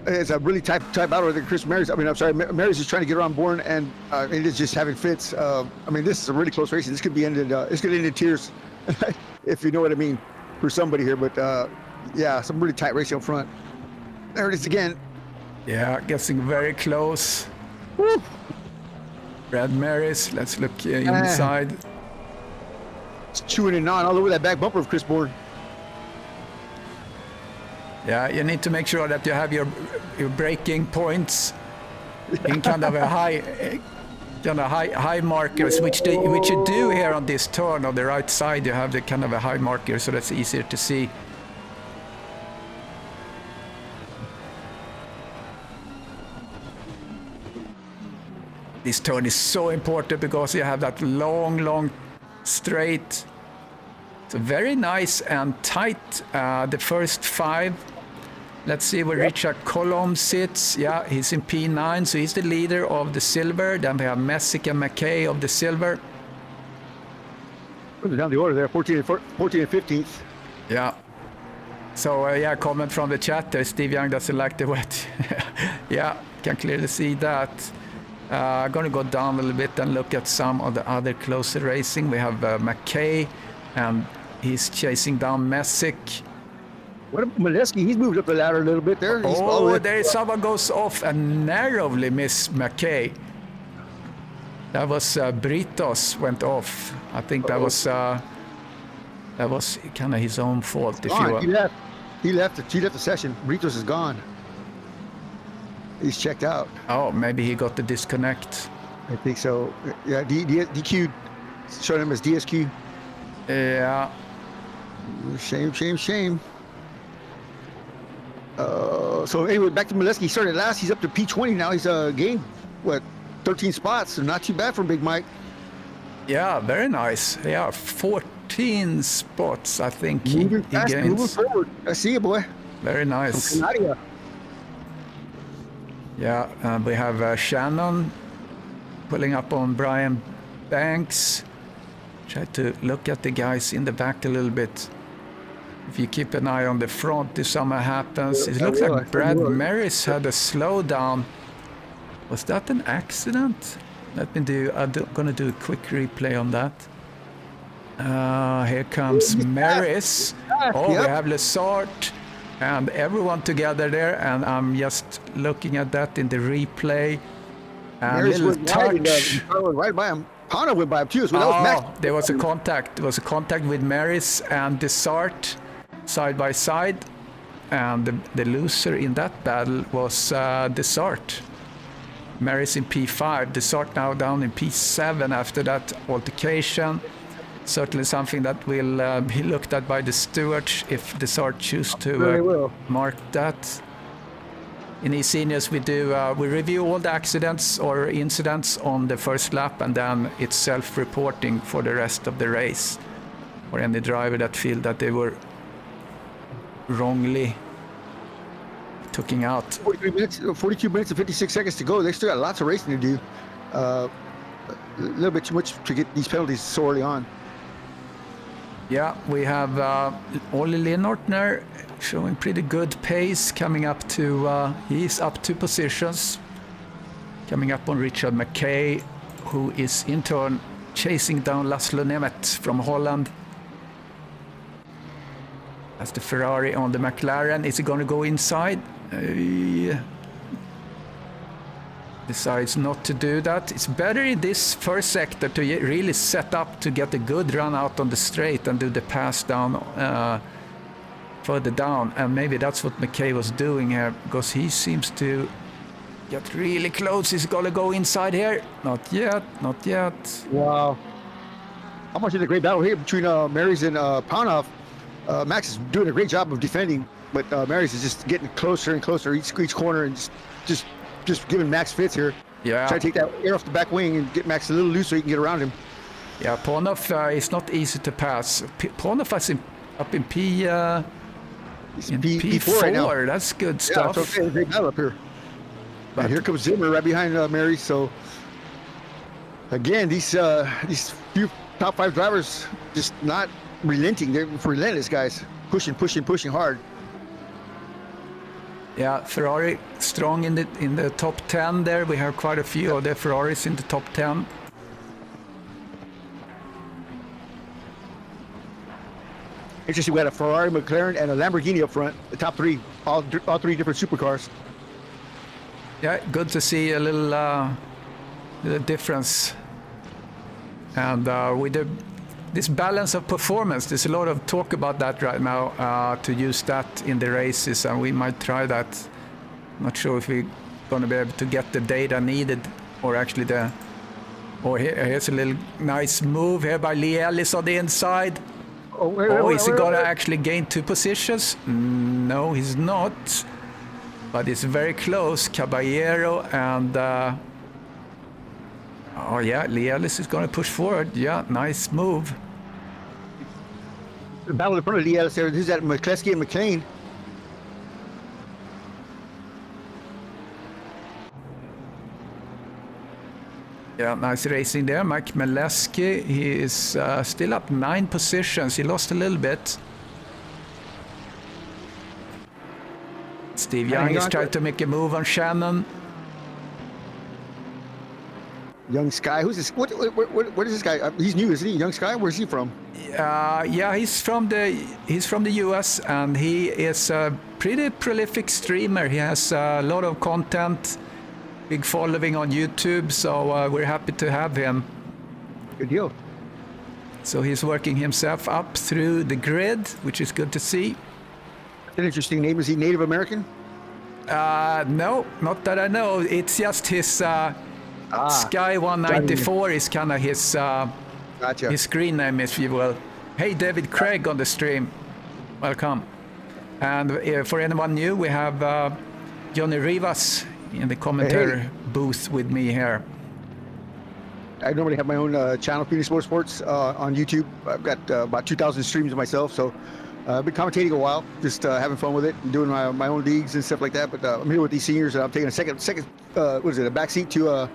It's a really tight battle with Chris Mary's. I mean, I'm sorry, Mary's is trying to get around Bourne, and it is just having fits. I mean, this is a really close race. This could be ended. This could end in tears, if you know what I mean, for somebody here. But yeah, some really tight racing up front. There it is again. Yeah, getting very close. Woo. Brad Maris. Let's look inside. It's chewing it on all over that back bumper of Chris Bourne. Yeah, you need to make sure that you have your braking points in kind of a high markers, which you do here on this turn on the right side. You have the kind of a high marker, so that's easier to see. This turn is so important because you have that long straight. So very nice and tight, the first 5. Let's see where Richard Colomb sits. Yeah, he's in P9, so he's the leader of the silver. Then we have Messick and McKay of the silver. Down the order there, 14 and 15th. Yeah. So, yeah, comment from the chat there. Steve Young doesn't like the wet. Yeah, can clearly see that. I'm going to go down a little bit and look at some of the other closer racing. We have McKay, and he's chasing down Messick. What about Molesky? He's moved up the ladder a little bit there. There is someone goes off and narrowly missed McKay. That was Britos went off. I think that was kind of his own fault. If he left the session. Britos is gone. He's checked out. Oh, maybe he got the disconnect. I think so. Yeah, DQ showed him as DSQ. Yeah. Shame. So anyway, back to Molesky. He started last. He's up to P20 now. He's gained 13 spots. So not too bad for Big Mike. Yeah, very nice. Yeah, 14 spots. I think he gains. Moving forward. I see you, boy. Very nice. Yeah, we have Shannon pulling up on Brian Banks. Try to look at the guys in the back a little bit. If you keep an eye on the front, if something happens. It looks like Brad Maris had a slowdown. Was that an accident? Let me do. I'm going to do a quick replay on that. Here comes Maris. Oh, we have Lessart and everyone together there. And I'm just looking at that in the replay. And little touch. Right by him. Pana went by him too. So that was Max. There was a contact. There was a contact with Maris and Desart side by side. And the loser in that battle was Desart. Maris in P5, Desart now down in P7 after that altercation. Certainly something that will be looked at by the stewards if Desart choose to mark that. In eSeniors we review all the accidents or incidents on the first lap, and then it's self-reporting for the rest of the race. Or any driver that feel that they were wrongly taking out. 42 minutes and 56 seconds to go. They still got lots of racing to do. A little bit too much to get these penalties so early on. Yeah, we have Ollie Linnortner showing pretty good pace, coming up to, he's up 2 positions. Coming up on Richard McKay, who is in turn chasing down Laszlo Nemeth from Holland. That's the Ferrari on the McLaren. Is he going to go inside? Decides not to do that. It's better in this first sector to really set up to get a good run out on the straight and do the pass down further down. And maybe that's what McKay was doing here, because he seems to get really close. He's going to go inside here. Not yet. Wow. How much is a great battle here between Maris and Panov. Max is doing a great job of defending, but Maris is just getting closer and closer each corner and just giving Max fits here. Yeah. Try to take that air off the back wing and get Max a little loose so he can get around him. Yeah, Panov is not easy to pass. Panov is up in P4 right now. That's good stuff. Yeah, it's okay. Great battle up here. But here comes Zimmer right behind Maris. So again, these few top 5 drivers just not relenting. They're relentless guys, pushing hard. Yeah, Ferrari strong in the top 10 there. We have quite a few of the Ferraris in the top 10. Interesting, we had a Ferrari, McLaren, and a Lamborghini up front, the top 3, all 3 different supercars. Yeah, good to see a little difference. And with this balance of performance, there's a lot of talk about that right now, to use that in the races, and we might try that. Not sure if we're going to be able to get the data needed, or actually here's a little nice move here by Lee Ellis on the inside. Is he going to actually gain 2 positions? No, he's not. But it's very close. Caballero and Oh yeah, Lee Ellis is going to push forward. Yeah, nice move. The battle in front of Lee Ellis there. Who's that? McCleskey and McLean. Yeah, nice racing there. Mike Mileski, he is still up 9 positions. He lost a little bit. Steve Young is trying to make a move on Shannon. Young Sky. Who's this? What is this guy? He's new, isn't he? Young Sky. Where's he from? Yeah, he's from the US, and he is a pretty prolific streamer. He has a lot of content, big following on YouTube, so we're happy to have him. Good deal. So he's working himself up through the grid, which is good to see. An interesting name. Is he Native American? No, not that I know. It's just his Sky 194 is kind of his Gotcha. his screen name, if you will. Hey, David Craig on the stream. Welcome. And for anyone new, we have Johnny Rivas in the commentary booth with me here. I normally have my own channel, Phoenix Motorsports, on YouTube. I've got about 2,000 streams myself, so I've been commentating a while, just having fun with it, and doing my own leagues and stuff like that. But I'm here with these seniors, and I'm taking a second, what is it, a backseat to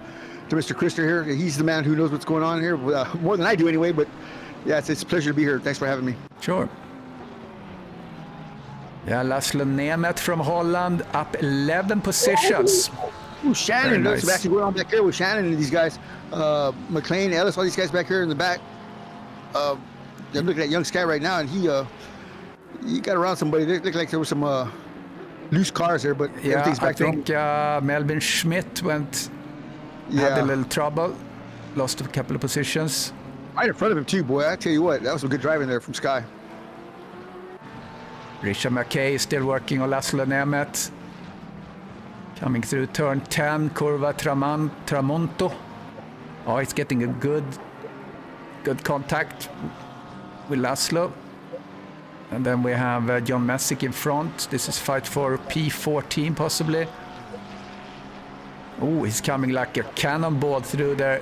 Mr. Krister here. He's the man who knows what's going on here, more than I do anyway. But yeah, it's a pleasure to be here. Thanks for having me. Sure. Yeah, Laszlo Nemeth from Holland up 11 positions. Ooh, Shannon, Very nice. That's actually going on back here with Shannon and these guys. McLean, Ellis, all these guys back here in the back. I'm looking at Young Sky right now, and he got around somebody. It looked like there were some loose cars there, but Yeah, everything's I back think Melvin Schmidt had a little trouble, lost a couple of positions. Right in front of him too, boy. I tell you what, that was some good driving there from Sky. Richard McKay is still working on Laszlo Nemeth. Coming through turn 10, Curva Tramonto. Oh, it's getting a good contact with Laszlo. And then we have John Messick in front. This is fight for P14 possibly. Oh, he's coming like a cannonball through there.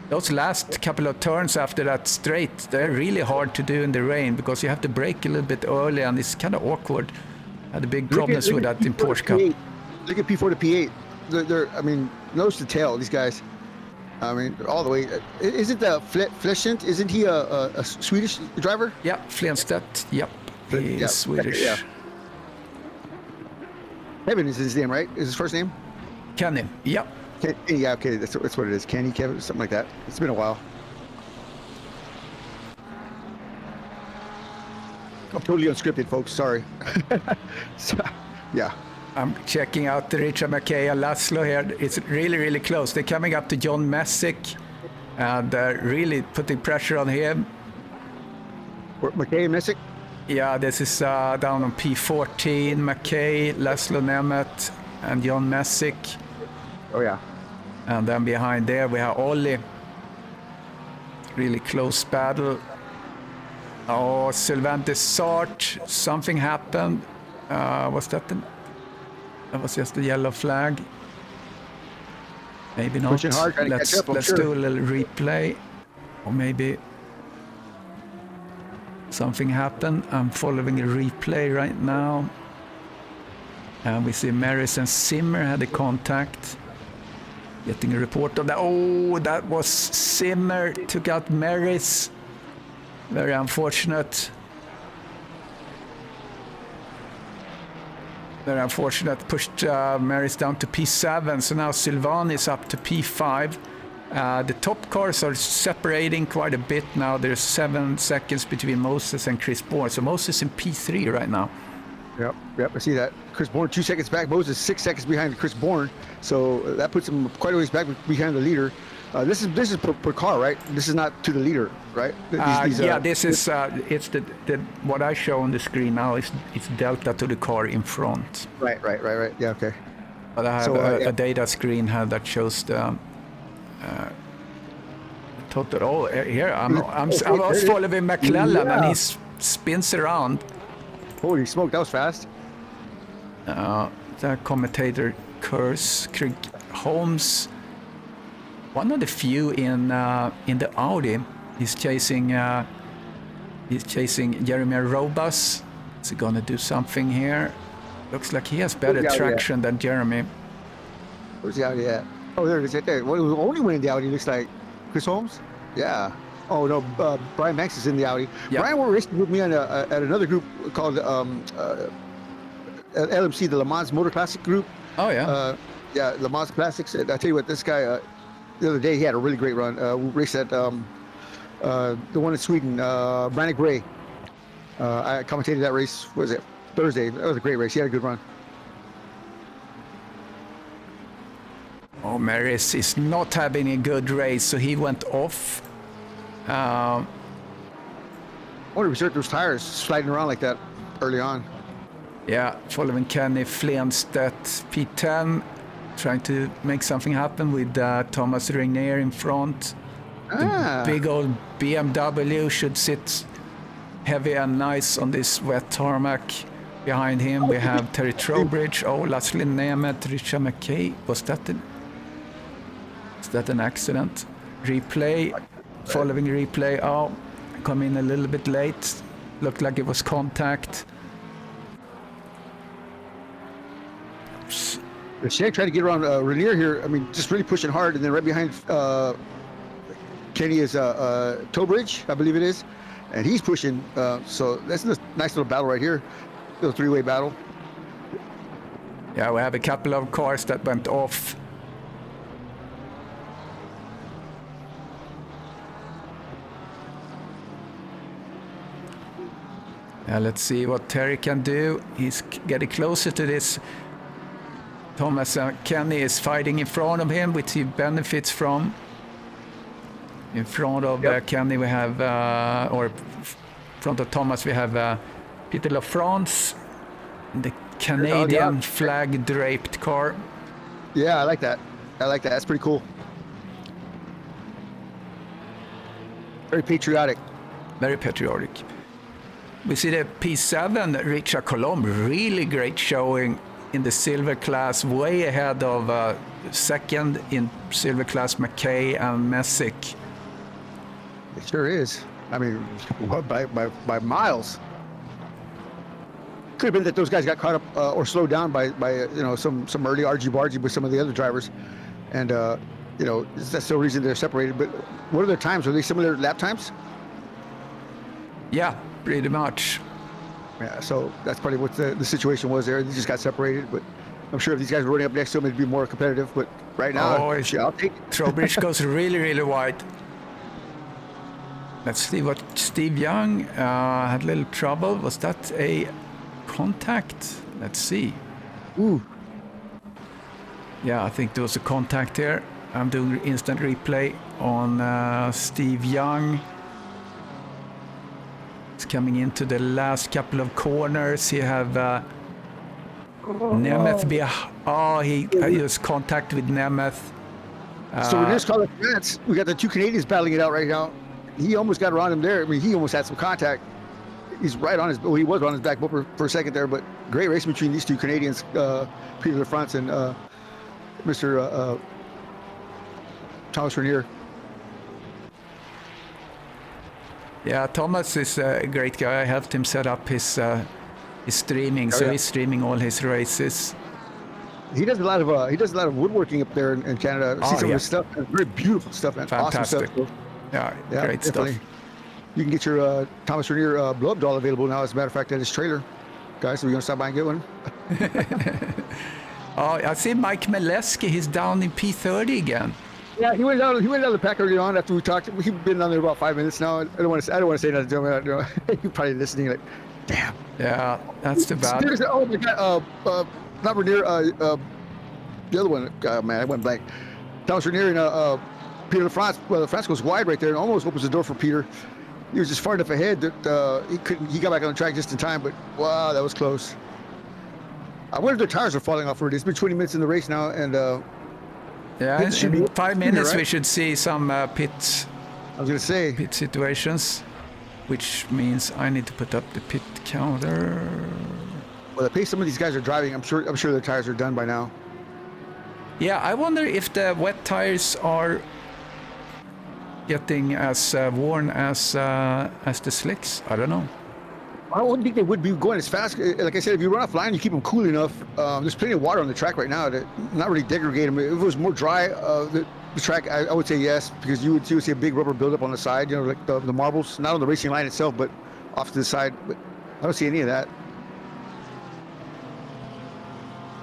Those last couple of turns after that straight, they're really hard to do in the rain because you have to brake a little bit early and it's kind of awkward. Had a big problems with that in Porsche Cup. Look at P4 to P8. They're I mean, nose to tail, these guys. I mean, all the way. Isn't Fleshent? Isn't he a Swedish driver? Yeah, Flenstedt. Yep, he is Swedish. Yeah. Kevin is his name, right? Is his first name? Kenny. Yep. Yeah, okay, that's what it is. Kenny, Kevin, something like that. It's been a while. I'm totally unscripted, folks. Sorry. So, yeah. I'm checking out the Richard McKay and Laszlo here. It's really, really close. They're coming up to John Messick and really putting pressure on him. McKay and Messick? Yeah, this is down on P14. McKay, Laszlo Nemeth, and John Messick. Oh, yeah. And then behind there we have Ollie. Really close battle. Oh, Sylvain Desart. Something happened. Was that that was just the yellow flag. Maybe not. Pushing hard, Let's sure. do a little replay. Or maybe something happened. I'm following a replay right now. And we see Maris and Zimmer had a contact. Getting a report of that. Oh, that was Zimmer. Took out Maris. Very unfortunate. Very unfortunate. Pushed Maris down to P7. So now Sylvain is up to P5. The top cars are separating quite a bit now. There's 7 seconds between Moses and Chris Bourne. So Moses in P3 right now. Yep, I see that. Chris Bourne 2 seconds back. Moses 6 seconds behind Chris Bourne. So that puts him quite a ways back behind the leader. This is per car, right? This is not to the leader, right? This is it's the what I show on the screen now is it's delta to the car in front. Right. Yeah, okay. But I have a data screen that shows the total. Oh, here I was following McClellan and he spins around. Holy smoke, that was fast. The commentator Craig Holmes one of the few in the Audi. He's chasing Jeremy Robas. Is he gonna do something here? Looks like he has better traction than Jeremy. Where's the Audi at? Oh, there it is right there. Well, the only one in the Audi looks like Chris Holmes. Yeah. Oh no, Brian Banks is in the Audi. Yep. Brian was racing with me on at another group called LMC, the Le Mans Motor Classic group. Oh yeah. Yeah, Le Mans Classics. And I tell you what, this guy the other day he had a really great run. We raced at the one in Sweden, Brannick Bray. I commentated that race. What was it? Thursday. That was a great race. He had a good run. Oh, Maris is not having a good race, so he went off. I wonder if we those tires sliding around like that early on. Yeah, following Kenny Flenstedt, P10, trying to make something happen with Thomas Regnier in front. The big old BMW should sit heavy and nice on this wet tarmac. Behind him we have Terry Trowbridge, Laszlo Nemeth, Richard McKay. Was that an accident? Replay, following replay. Oh, come in a little bit late. Looked like it was contact. Shane trying to get around Regnier here. I mean, just really pushing hard, and then right behind Kenny is Trowbridge, I believe it is, and he's pushing. So that's a nice little battle right here, little three-way battle. Yeah, we have a couple of cars that went off. Let's see what Terry can do. He's getting closer to this. Thomas Kenny is fighting in front of him, which he benefits from. In front of Kenny we have, or front of Thomas we have Peter LaFrance, the Canadian flag draped car. Yeah, I like that. That's pretty cool. Very patriotic. Very patriotic. We see the P7, Richard Colomb, really great showing in the silver class, way ahead of second in silver class McKay and Messick. It sure is. I mean, by miles. Could have been that those guys got caught up or slowed down by some early argy-bargy with some of the other drivers, and that's the reason they're separated. But what are their times? Are they similar lap times? Yeah, pretty much. Yeah, so that's probably what the situation was there. They just got separated, but I'm sure if these guys were running up next to them, it'd be more competitive. But right now, I'll take it. Trowbridge goes really, really wide. Let's see what Steve Young had a little trouble. Was that a contact? Let's see. Ooh. Yeah, I think there was a contact here. I'm doing instant replay on Steve Young. It's coming into the last couple of corners. You have Nemeth. He used contact with Nemeth. So in this color France, we got the two Canadians battling it out right now. He almost got around him there. I mean, he almost had some contact. He's right on his. Well, he was on his back bumper for a second there, but great race between these two Canadians, Peter LaFrance and Mr. Thomas Regnier. Yeah, Thomas is a great guy. I helped him set up his streaming, he's streaming all his races. He does a lot of woodworking up there in Canada. See some of his stuff. Very beautiful stuff, man. Fantastic. Awesome stuff. Yeah, great definitely. stuff. You can get your Thomas Regnier blow-up doll available now, as a matter of fact, at his trailer. Guys, so we're going to stop by and get one? I see Mike Mileski. He's down in P30 again. Yeah, he went down the pack early on after we talked. He's been down there about 5 minutes now. I don't want to say nothing to him. You're probably listening like, damn. Yeah, that's too bad. Oh my God, not Regnier, the other one. Man, I went blank. Thomas Regnier and Peter LaFrance. Well, LaFrance goes wide right there and almost opens the door for Peter. He was just far enough ahead that he couldn't. He got back on the track just in time, but wow, that was close. I wonder if their tires are falling off already. It's been 20 minutes in the race now, and yeah, in 5 minutes right? We should see some pit. I was gonna say pit situations, which means I need to put up the pit counter. Well, the pace some of these guys are driving, I'm sure their tires are done by now. Yeah, I wonder if the wet tires are getting as worn as the slicks? I don't know. I wouldn't think they would be going as fast. Like I said, if you run offline, you keep them cool enough. There's plenty of water on the track right now to not really degrade them. If it was more dry, the track, I would say yes, because you would see a big rubber buildup on the side, you know, like the marbles, not on the racing line itself, but off to the side. But I don't see any of that.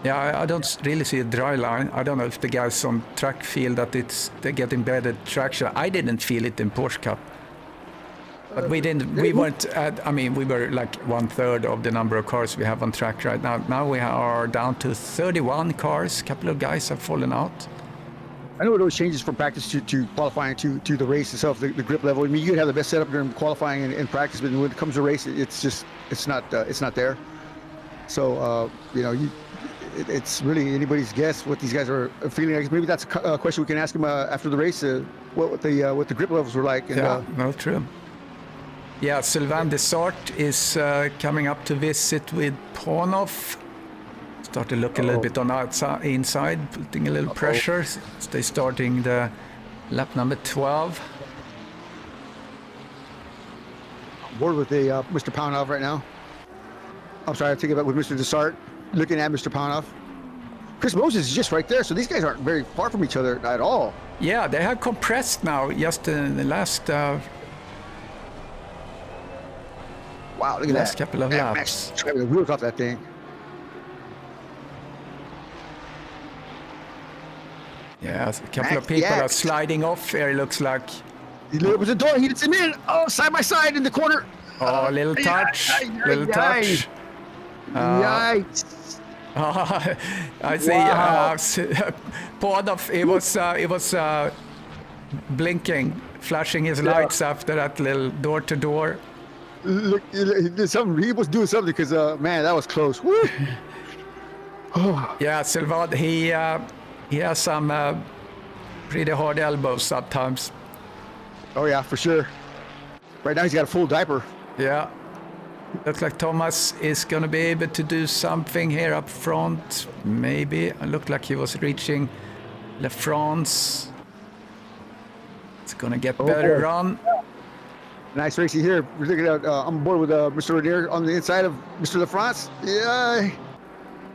Yeah, I don't really see a dry line. I don't know if the guys on track feel that they get embedded traction. I didn't feel it in Porsche Cup. But we didn't. We weren't. I mean, we were like 1/3 of the number of cars we have on track right now. Now we are down to 31 cars. A couple of guys have fallen out. I know it always changes from practice to qualifying to the race itself, the grip level. I mean, you can have the best setup during qualifying and practice, but when it comes to race, it's not there. So you know, it's really anybody's guess what these guys are feeling. I guess maybe that's a question we can ask them after the race. What the grip levels were like. And, yeah, no, true. Yeah, Sylvain Desart is coming up to visit with Ponov. Start to look a little bit on outside, inside, putting a little pressure. They're starting the lap number 12. I'm bored with Mr. Poundhoff right now. I'm sorry, I'm thinking about with Mr. Desart, looking at Mr. Poundhoff. Chris Moses is just right there, so these guys aren't very far from each other at all. Yeah, they have compressed now just in the last... Wow, look at last that. couple of laps. Driving the wheels off that thing. Yeah, a couple of people are sliding off here, it looks like. He opens the door, he hits him in. Oh, side by side in the corner. Oh, little touch. Little touch. Yikes. I see. Ponov, he was blinking, flashing his lights after that little door-to-door. Look, he was doing something because, man, that was close. Woo. Oh. Yeah, Sylvain, he has some pretty hard elbows sometimes. Oh, yeah, for sure. Right now he's got a full diaper. Yeah. Looks like Thomas is going to be able to do something here up front. Maybe. It looked like he was reaching Le France. It's going to get better run. Nice racing here. We're looking at, I'm board with Mr. Renier on the inside of Mr. La France. Yeah.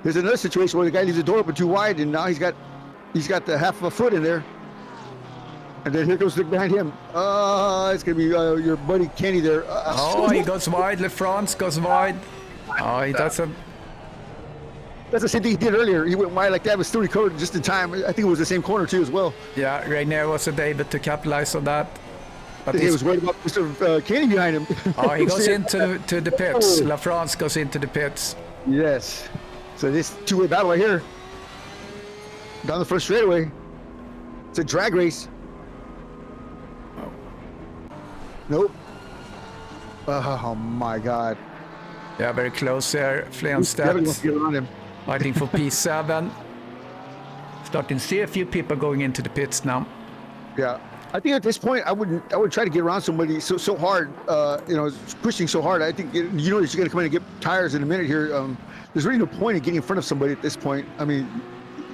There's another situation where the guy leaves the door open too wide, and now he's got the half of a foot in there. And then here goes the behind him. It's gonna be your buddy Kenny there. He goes wide. La France goes wide. Oh, he does a... That's the same thing he did earlier. He went wide like that, but still recovered just in time. I think it was the same corner too as well. Yeah, Renier wasn't able to capitalize on that. But he was worried about Mr. Kenny behind him. Oh, he goes into the pits. La France goes into the pits. Yes. So this two-way battle right here. Down the first straightaway. It's a drag race. Oh. Nope. Oh my God. Yeah, very close there. Fleonstedt fighting for P7. Starting to see a few people going into the pits now. Yeah. I think at this point, I would try to get around somebody so hard, you know, pushing so hard. I think you know that you're going to come in and get tires in a minute here. There's really no point in getting in front of somebody at this point. I mean,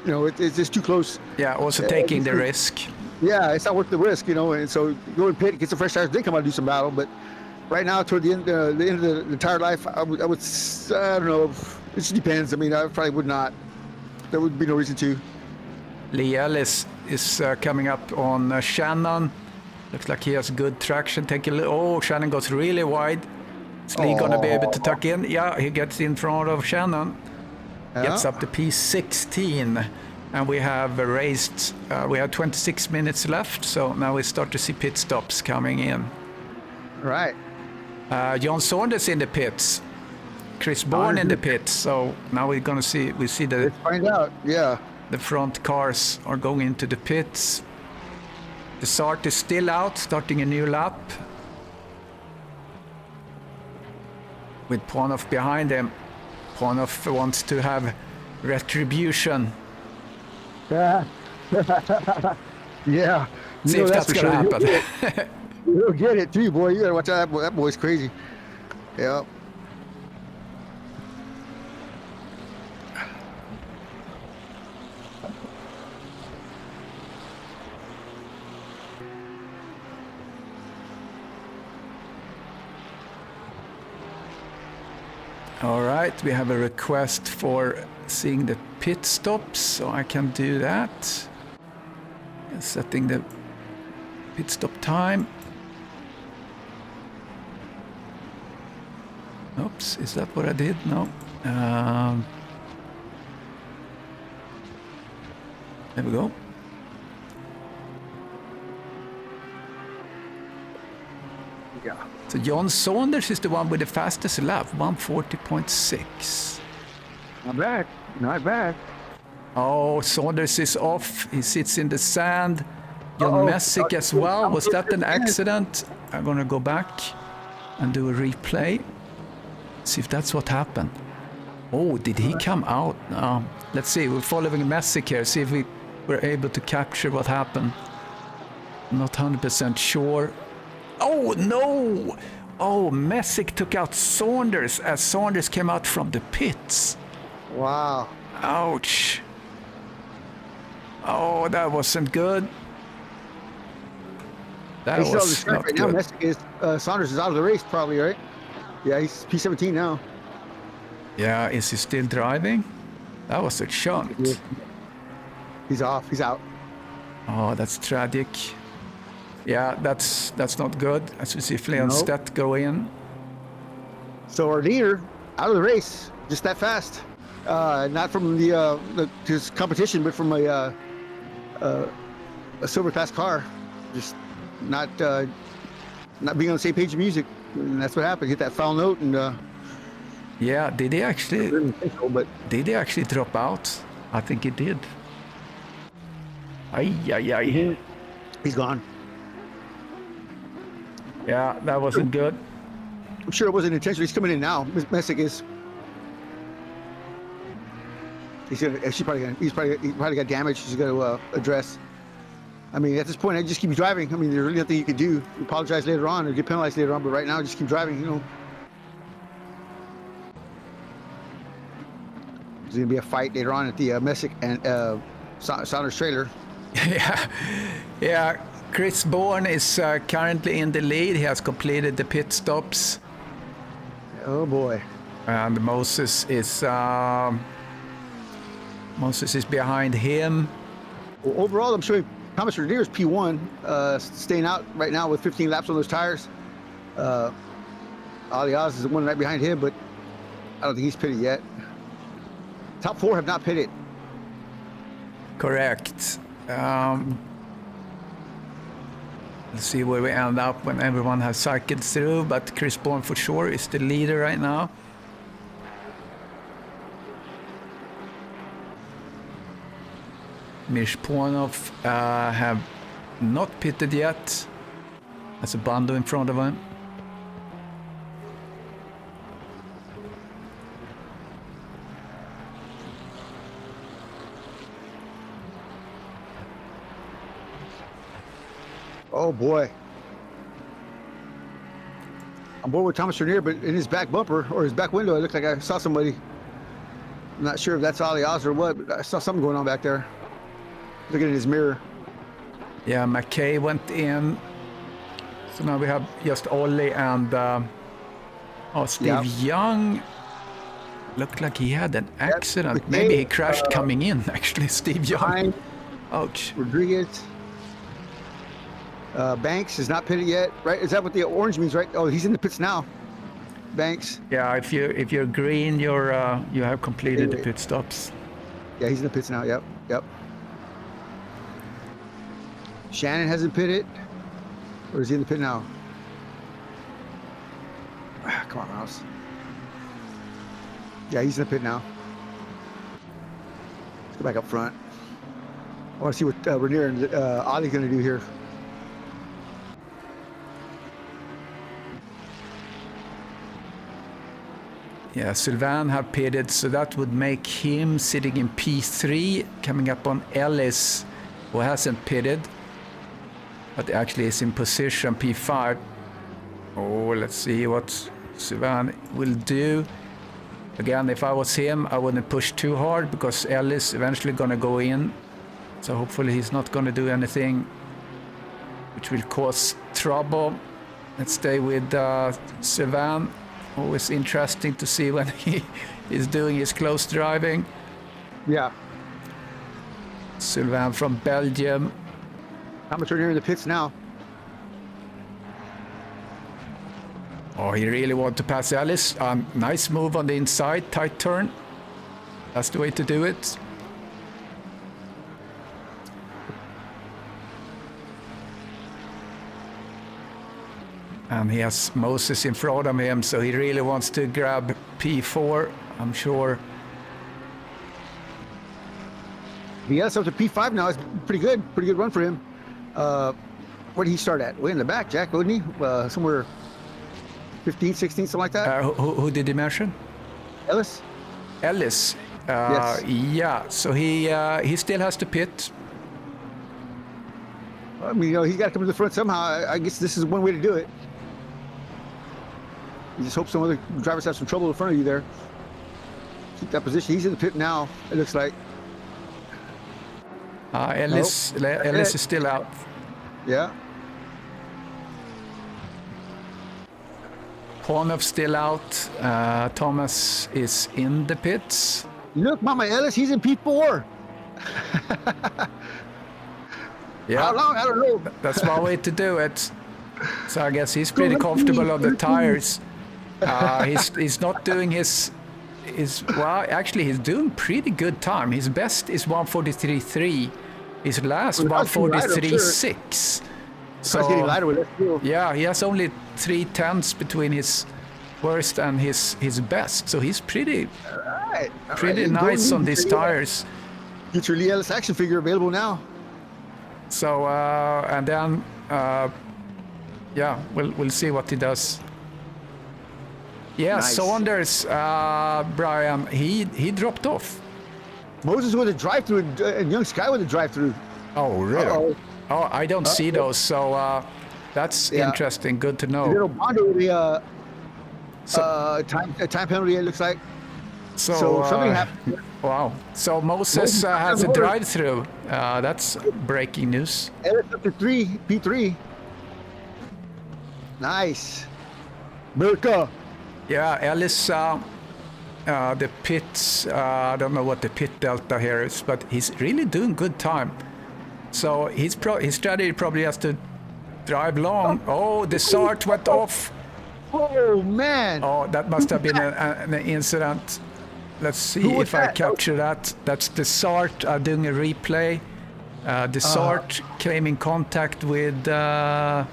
you know, it's just too close. Yeah, also taking the risk. Yeah, it's not worth the risk, you know. And so go in pit, get some fresh tires. They come out and do some battle, but right now, toward the end of the tire life, I don't know. It just depends. I mean, I probably would not. There would be no reason to. Lee Ellis is coming up on Shannon. Looks like he has good traction. Shannon goes really wide. Is Lee going to be able to tuck in? Yeah, he gets in front of Shannon. Yeah. Gets up to P16. And we have raced, we have 26 minutes left. So now we start to see pit stops coming in. Right. John Saunders in the pits. Chris Bourne in the pits. So now we're going to see, Let's find out, yeah. The front cars are going into the pits. The Desart is still out, starting a new lap. With Ponov behind him. Ponov wants to have retribution. Yeah. Yeah. See if that's going to happen. You'll get it too, boy. You got to watch out. That boy's crazy. Yeah. All right, we have a request for seeing the pit stops, so I can do that. Setting the pit stop time. Oops, is that what I did? No. There we go. Yeah. So John Saunders is the one with the fastest lap, 140.6. Not bad. Not bad. Oh, Saunders is off. He sits in the sand. John Messick as well. Was that an accident? I'm gonna go back and do a replay. See if that's what happened. Oh, did he come out? Let's see. We're following Messick here. See if we were able to capture what happened. I'm not 100% sure. Oh, no! Oh, Messick took out Saunders as Saunders came out from the pits. Wow. Ouch. Oh, that wasn't good. That He's was right not now. good. Messick is, Saunders is out of the race, probably, right? Yeah, he's P17 now. Yeah, is he still driving? That was a shunt. Yeah. He's off. He's out. Oh, that's tragic. Yeah, that's not good. As we see Fleonstedt go in. So our leader out of the race, just that fast. Not from his competition, but from a silver class car. Just not being on the same page of music, and that's what happened. Hit that foul note, and Yeah, did he actually? But Did he actually drop out? I think he did. Ay, ay, ay. he's gone. Yeah, that wasn't good. I'm sure it wasn't intentional. He's coming in now. Messick is. He's probably got damage. He's got to address. I mean, at this point, I just keep driving. I mean, there's really nothing you can do. You apologize later on or get penalized later on, but right now, just keep driving. You know. There's gonna be a fight later on at the Messick and Saunders trailer. Yeah. Chris Bourne is currently in the lead. He has completed the pit stops. Oh boy. And Moses is behind him. Well, overall, I'm showing Thomas Renier is P1, staying out right now with 15 laps on those tires. Ali Oz is the one right behind him, but I don't think he's pitted yet. Top 4 have not pitted. Correct. Let's see where we end up when everyone has cycled through, but Chris Bourne for sure is the leader right now. Mishponov have not pitted yet. There's a bundle in front of him. Oh boy. I'm bored with Thomas Renier, but in his back bumper or his back window, it looked like I saw somebody. I'm not sure if that's Ali Oz or what, but I saw something going on back there. Looking in his mirror. Yeah, McKay went in. So now we have just Ollie and Steve Young. Looked like he had an accident. McKay, Maybe he crashed coming in, actually, Steve Young. Ouch. Rodriguez. Banks is not pitted yet, right? Is that what the orange means, right? Oh, he's in the pits now. Banks. Yeah, if you're green, you have completed the pit stops. Yeah, he's in the pits now. Yep. Shannon hasn't pitted, or is he in the pit now? Come on, Rouse. Yeah, he's in the pit now. Let's go back up front. I want to see what Renier and Ollie's going to do here. Yeah, Sylvain have pitted, so that would make him sitting in P3, coming up on Ellis, who hasn't pitted, but actually is in position P5. Oh, let's see what Sylvain will do. Again, if I was him, I wouldn't push too hard because Ellis eventually going to go in. So hopefully he's not going to do anything which will cause trouble. Let's stay with Sylvain. Always interesting to see when he is doing his close driving. Yeah. Sylvain from Belgium. Amateur near in the pits now. Oh, he really wants to pass Ellis. Nice move on the inside, tight turn. That's the way to do it. And he has Moses in front of him, so he really wants to grab P4, I'm sure. Yeah, so up to P5 now. It's pretty good run for him. Where did he start at? Way in the back, Jack, wouldn't he? Somewhere 15, 16, something like that. Who did he mention? Ellis. Ellis. Yes. Yeah, so he still has to pit. I mean, he's got to come to the front somehow. I guess this is one way to do it. You just hope some other drivers have some trouble in front of you there. Keep that position. He's in the pit now, it looks like. Ellis is still out. Yeah. Ponov still out. Thomas is in the pits. Look, Mama Ellis, he's in P4. Yeah. How long? I don't know. That's one way to do it. So I guess he's pretty comfortable on the tires. He's not doing his well, actually he's doing pretty good time. His best is 1:43.3. His last 1:43.6. So He's getting lighter with that fuel. yeah, he has only 3/10 between his worst and his best. So he's pretty All pretty right. nice on these tires. Get your Lee Ellis action figure available now. So and then yeah, we'll see what he does. Yeah, Nice. Saunders, Brian, he dropped off. Moses with a drive-through and Young Sky with a drive-through. Oh, really? Uh-oh. Oh, I don't see those. So that's Yeah. interesting. Good to know. Little Bondo with the time penalty, it looks like. So something happened. Wow. So Moses has a drive-through. That's breaking news. Ellis up to P3. Nice. Mirka. Yeah, Ellis, the pits, I don't know what the pit delta here is, but he's really doing good time. So his strategy probably has to drive long. Oh, the SART went off. Oh, man. Oh, that must have been an incident. Let's see Who was if I that? capture that. That's the SART doing a replay. The SART came in contact with La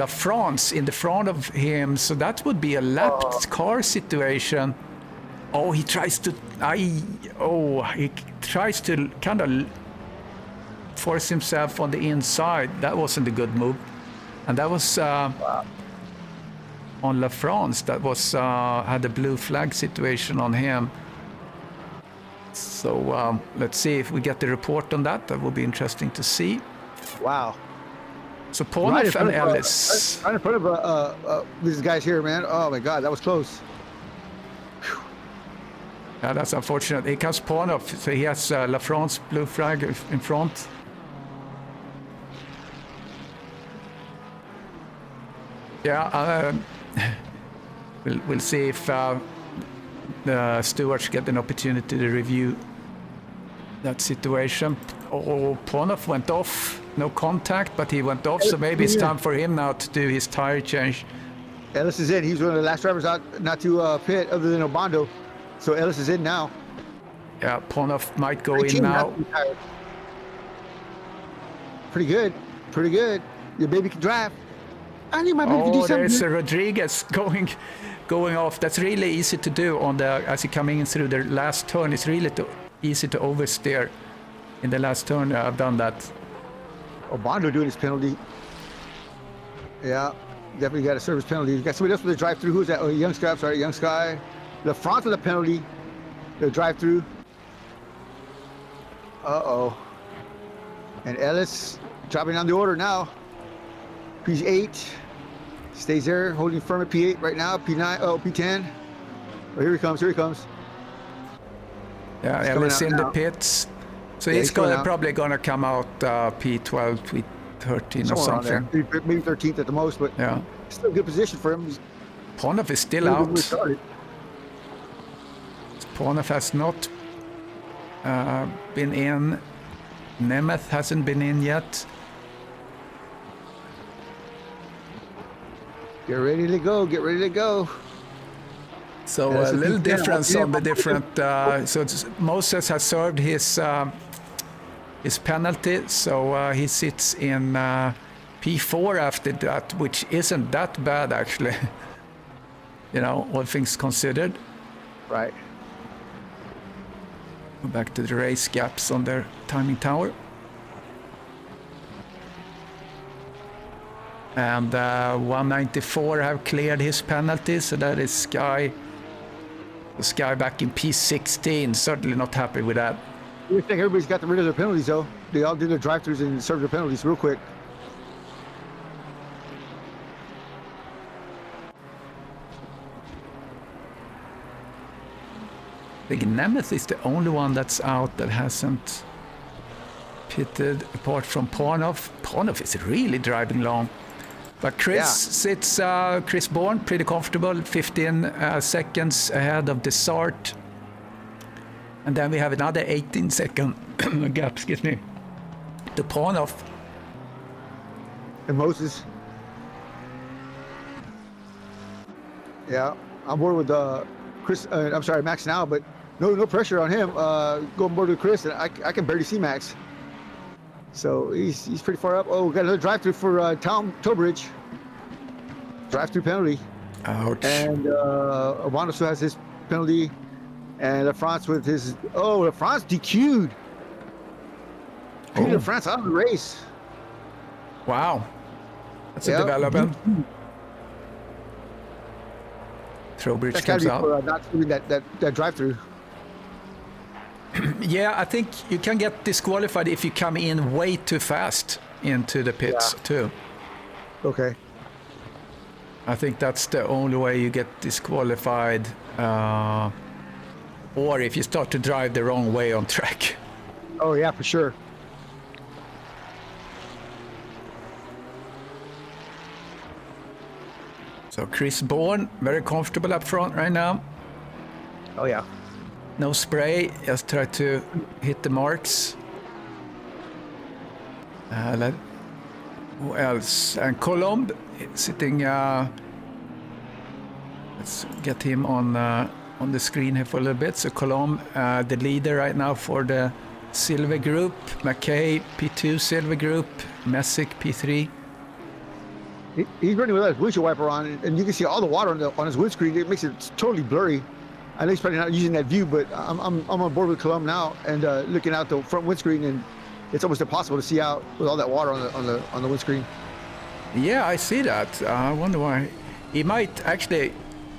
France in the front of him. So that would be a lapped car situation. Oh, he tries to kind of force himself on the inside. That wasn't a good move. And that was on La France. That was had a blue flag situation on him. So let's see if we get the report on that. That will be interesting to see. Wow. So Ponov and Ellis. Right in front of these guys here, man. Oh, my God. That was close. Yeah, that's unfortunate. Here comes Ponov. So he has La France blue flag in front. Yeah, we'll see if the stewards get an opportunity to review that situation. Oh, Ponov went off. No contact, but he went off. So maybe it's time for him now to do his tire change. Ellis is in. He's one of the last drivers out not to pit other than Obando. So Ellis is in now. Yeah, Ponov might go in now. Pretty good. Pretty good. Your baby can drive. I need my baby to do Oh, something. there's a Rodriguez going off. That's really easy to do as you're coming in through the last turn. It's really easy to oversteer in the last turn. I've done that. Obando doing his penalty. Yeah, definitely got a service penalty. You got somebody else with a drive-through. Who's that? Oh, Young Sky. Sorry, Young Sky. The front of the penalty. The drive-through. Uh-oh. And Ellis dropping down the order now. P8. Stays there, holding firm at P8 right now. P9. Oh, P10. Oh, here he comes. Here he comes. Yeah, Ellis in the pits. So Yeah, he's going out. probably going to come out P12, P13 or Somewhere around something. there. Maybe 13th at the most, but Yeah. still a good position for him. He's Ponov is still out. Started. Ponov has not been in. Nemeth hasn't been in yet. Get ready to go. Get ready to go. So Yeah, a little yeah, difference yeah. on the different. Moses has served his penalty, so he sits in P4 after that, which isn't that bad actually. You know, all things considered. Right. Go back to the race gaps on their timing tower. And 194 have cleared his penalty, so that is Sky back in P16. Certainly not happy with that. I think everybody's got rid of their penalties, though. They all did their drive-thrus and served their penalties real quick. I think Nemeth is the only one that's out that hasn't pitted apart from Ponov. Ponov is really driving long. But Chris sits, Chris Bourne, pretty comfortable, 15 seconds ahead of the start. And then we have another 18-second gap, excuse me, to Ponov. And Moses. Yeah, I'm board with Chris. I'm sorry, Max now, but no pressure on him. Going board with Chris, and I can barely see Max. So he's pretty far up. Oh, we got another drive-through for Towbridge. Drive-through penalty. Ouch. And Wanda still has his penalty. And LaFrance with his... Oh, LaFrance DQ'd. Peter LaFrance out of the race. Wow. That's a development. Trowbridge That's comes got to be out. for not doing that drive-through. Yeah, I think you can get disqualified if you come in way too fast into the pits too. Okay. I think that's the only way you get disqualified. Or if you start to drive the wrong way on track. Oh, yeah, for sure. So Chris Bourne, very comfortable up front right now. Oh, yeah. No spray, just try to hit the marks. Who else? And Colomb sitting. Let's get him on the screen here for a little bit. So Colomb, the leader right now for the Silver Group. McKay, P2 Silver Group. Messick, P3. He's running with a windshield wiper on, and you can see all the water on his windscreen. It makes it totally blurry. I know he's probably not using that view, but I'm on board with Colomb now and looking out the front windscreen, and it's almost impossible to see out with all that water on the windscreen. Yeah, I see that. I wonder why. He might actually.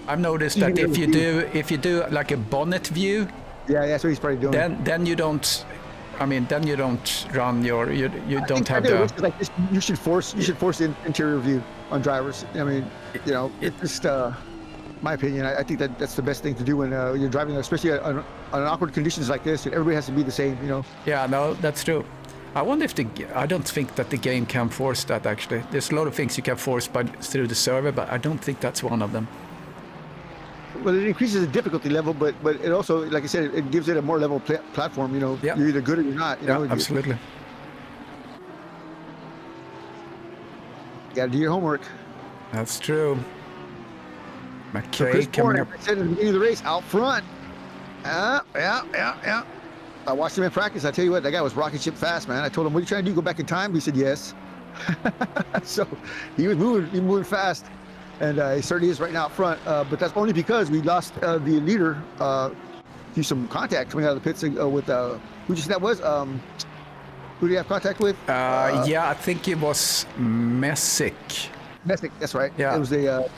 I've noticed that if you do like a bonnet view. Yeah, that's what he's probably doing. Then you don't. I mean, then you don't run your. You don't have the. Like this, you should force the interior view on drivers. I mean, you know, it's just my opinion. I think that's the best thing to do when you're driving, especially on awkward conditions like this. Everybody has to be the same, you know. Yeah, no, that's true. I wonder if I don't think that the game can force that actually. There's a lot of things you can force through the server, but I don't think that's one of them. Well, it increases the difficulty level, but it also, like I said, it gives it a more level platform. You know, you're either good or you're not. You know, absolutely. You got to do your homework. That's true. So McKay coming up. I said at the beginning of the race, out front. Yeah. I watched him in practice. I tell you what, that guy was rocket ship fast, man. I told him, "What are you trying to do? Go back in time?" He said, "Yes." So he was moving fast. And he certainly is right now up front, but that's only because we lost the leader through some contact coming out of the pits with who just that was. Who do you have contact with? Yeah, I think it was Messick. Messick, that's right. Yeah, it was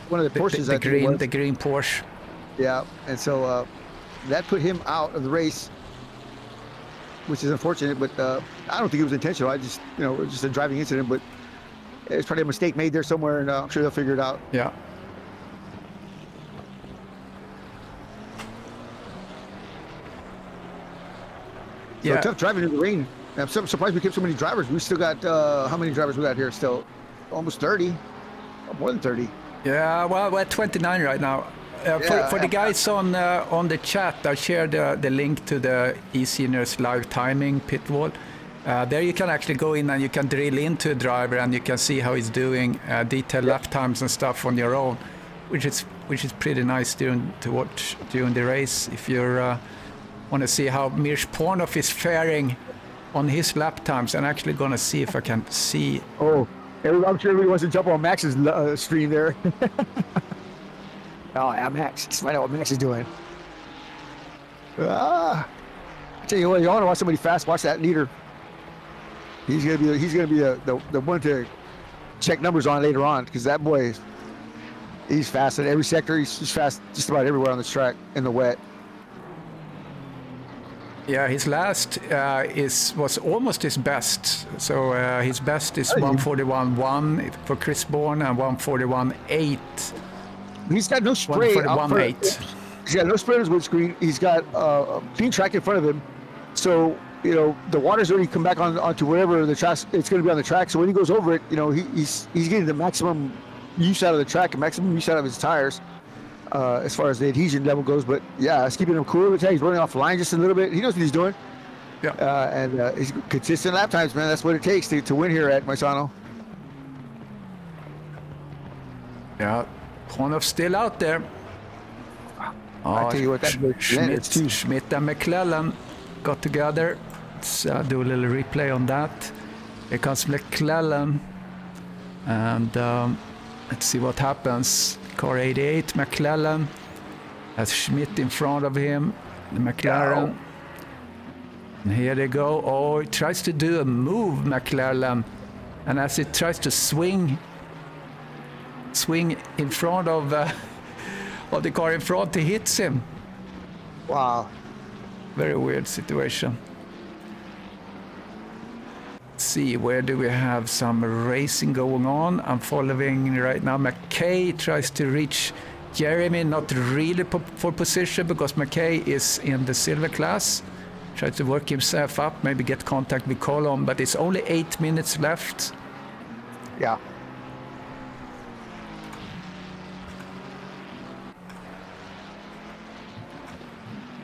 one of the Porsches. The green Porsche. Yeah, and so that put him out of the race, which is unfortunate. But I don't think it was intentional. I just, it was just a driving incident, but. It's probably a mistake made there somewhere, and I'm sure they'll figure it out. Yeah. So tough driving in the rain. I'm surprised we kept so many drivers. We still got, how many drivers we got here still? Almost 30. More than 30. Yeah, well, we're at 29 right now. For the guys on the chat, I shared the link to the eSeniors live timing pit wall. There you can actually go in and you can drill into a driver and you can see how he's doing detailed lap times and stuff on your own, which is pretty nice to watch during the race. If you want to see how Mirsh Pornov is faring on his lap times, I'm actually going to see if I can see. Oh, I'm sure everybody wants to jump on Max's stream there. Oh, yeah, Max. Let's find out what Max is doing. I tell you what, you want to watch somebody fast, watch that leader. He's gonna be the one to check numbers on later on, because that boy, he's fast in every sector. He's fast just about everywhere on this track in the wet. Yeah, his last was almost his best. So his best is 141.1 for Chris Bourne and 141.8. He's got no spray. 141.8. He's got no spray on his windscreen. He's got a clean track in front of him. So, the water's already come back onto wherever the track it's going to be on the track. So when he goes over it, he's getting the maximum use out of the track and maximum use out of his tires as far as the adhesion level goes. But yeah, it's keeping him cool. He's running off the line just a little bit. He knows what he's doing. Yeah. And he's consistent lap times, man. That's what it takes to win here at MISANO. Yeah. Pornov still out there. I tell you what, Schmidt and McClellan got together. Let's do a little replay on that. Here comes McClellan, and let's see what happens. Car 88, McClellan has Schmidt in front of him. The McLaren. Oh. And here they go. Oh, he tries to do a move, McClellan, and as he tries to swing in front of the car in front, he hits him. Wow. Very weird situation. Let's see, where do we have some racing going on? I'm following right now. McKay tries to reach Jeremy, not really for position because McKay is in the silver class. Tries to work himself up, maybe get contact with Colon, but it's only 8 minutes left. Yeah.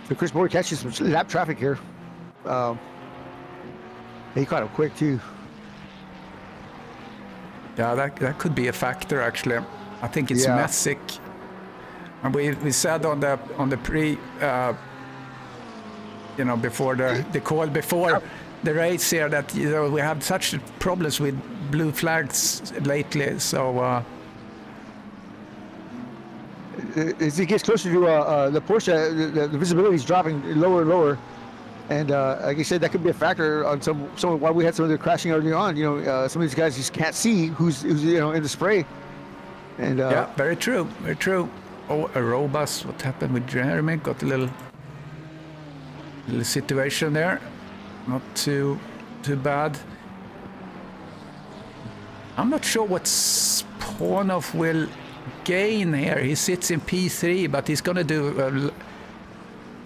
So Chris Moore catches some lap traffic here. He caught him quick too. Yeah, that could be a factor actually. I think it's Messick. And we said on the pre, before the call before the race here that we have such problems with blue flags lately. So. As he gets closer to the Porsche, the visibility is dropping lower and lower, and like I said, that could be a factor on some why we had some of the crashing early on. Some of these guys just can't see who's in the spray. And yeah, very true, very true. Oh, a robust. What happened with Jeremy? Got a little situation there. Not too bad. I'm not sure what Pornov will gain here. He sits in P3, but he's gonna do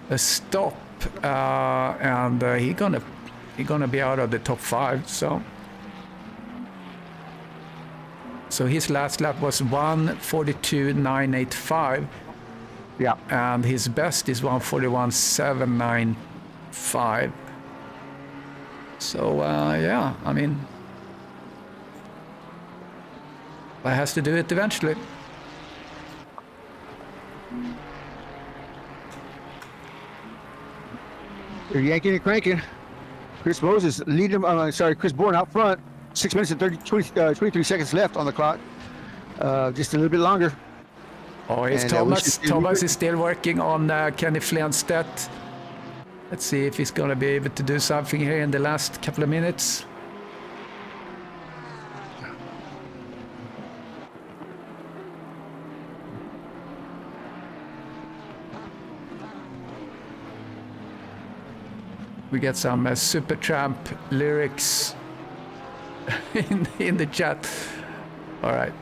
a stop, and he's gonna be out of the top 5. So his last lap was 1:42.985. Yeah. And his best is 1:41.795. So yeah, I mean, I has to do it eventually. They're yanking and cranking. Chris Moses leading him. Chris Bourne out front. 6 minutes and 23 seconds left on the clock. Just a little bit longer. Oh, it's Thomas. Thomas is still working on Kenny Flenstedt. Let's see if he's going to be able to do something here in the last couple of minutes. We get some Supertramp lyrics in the chat. All right.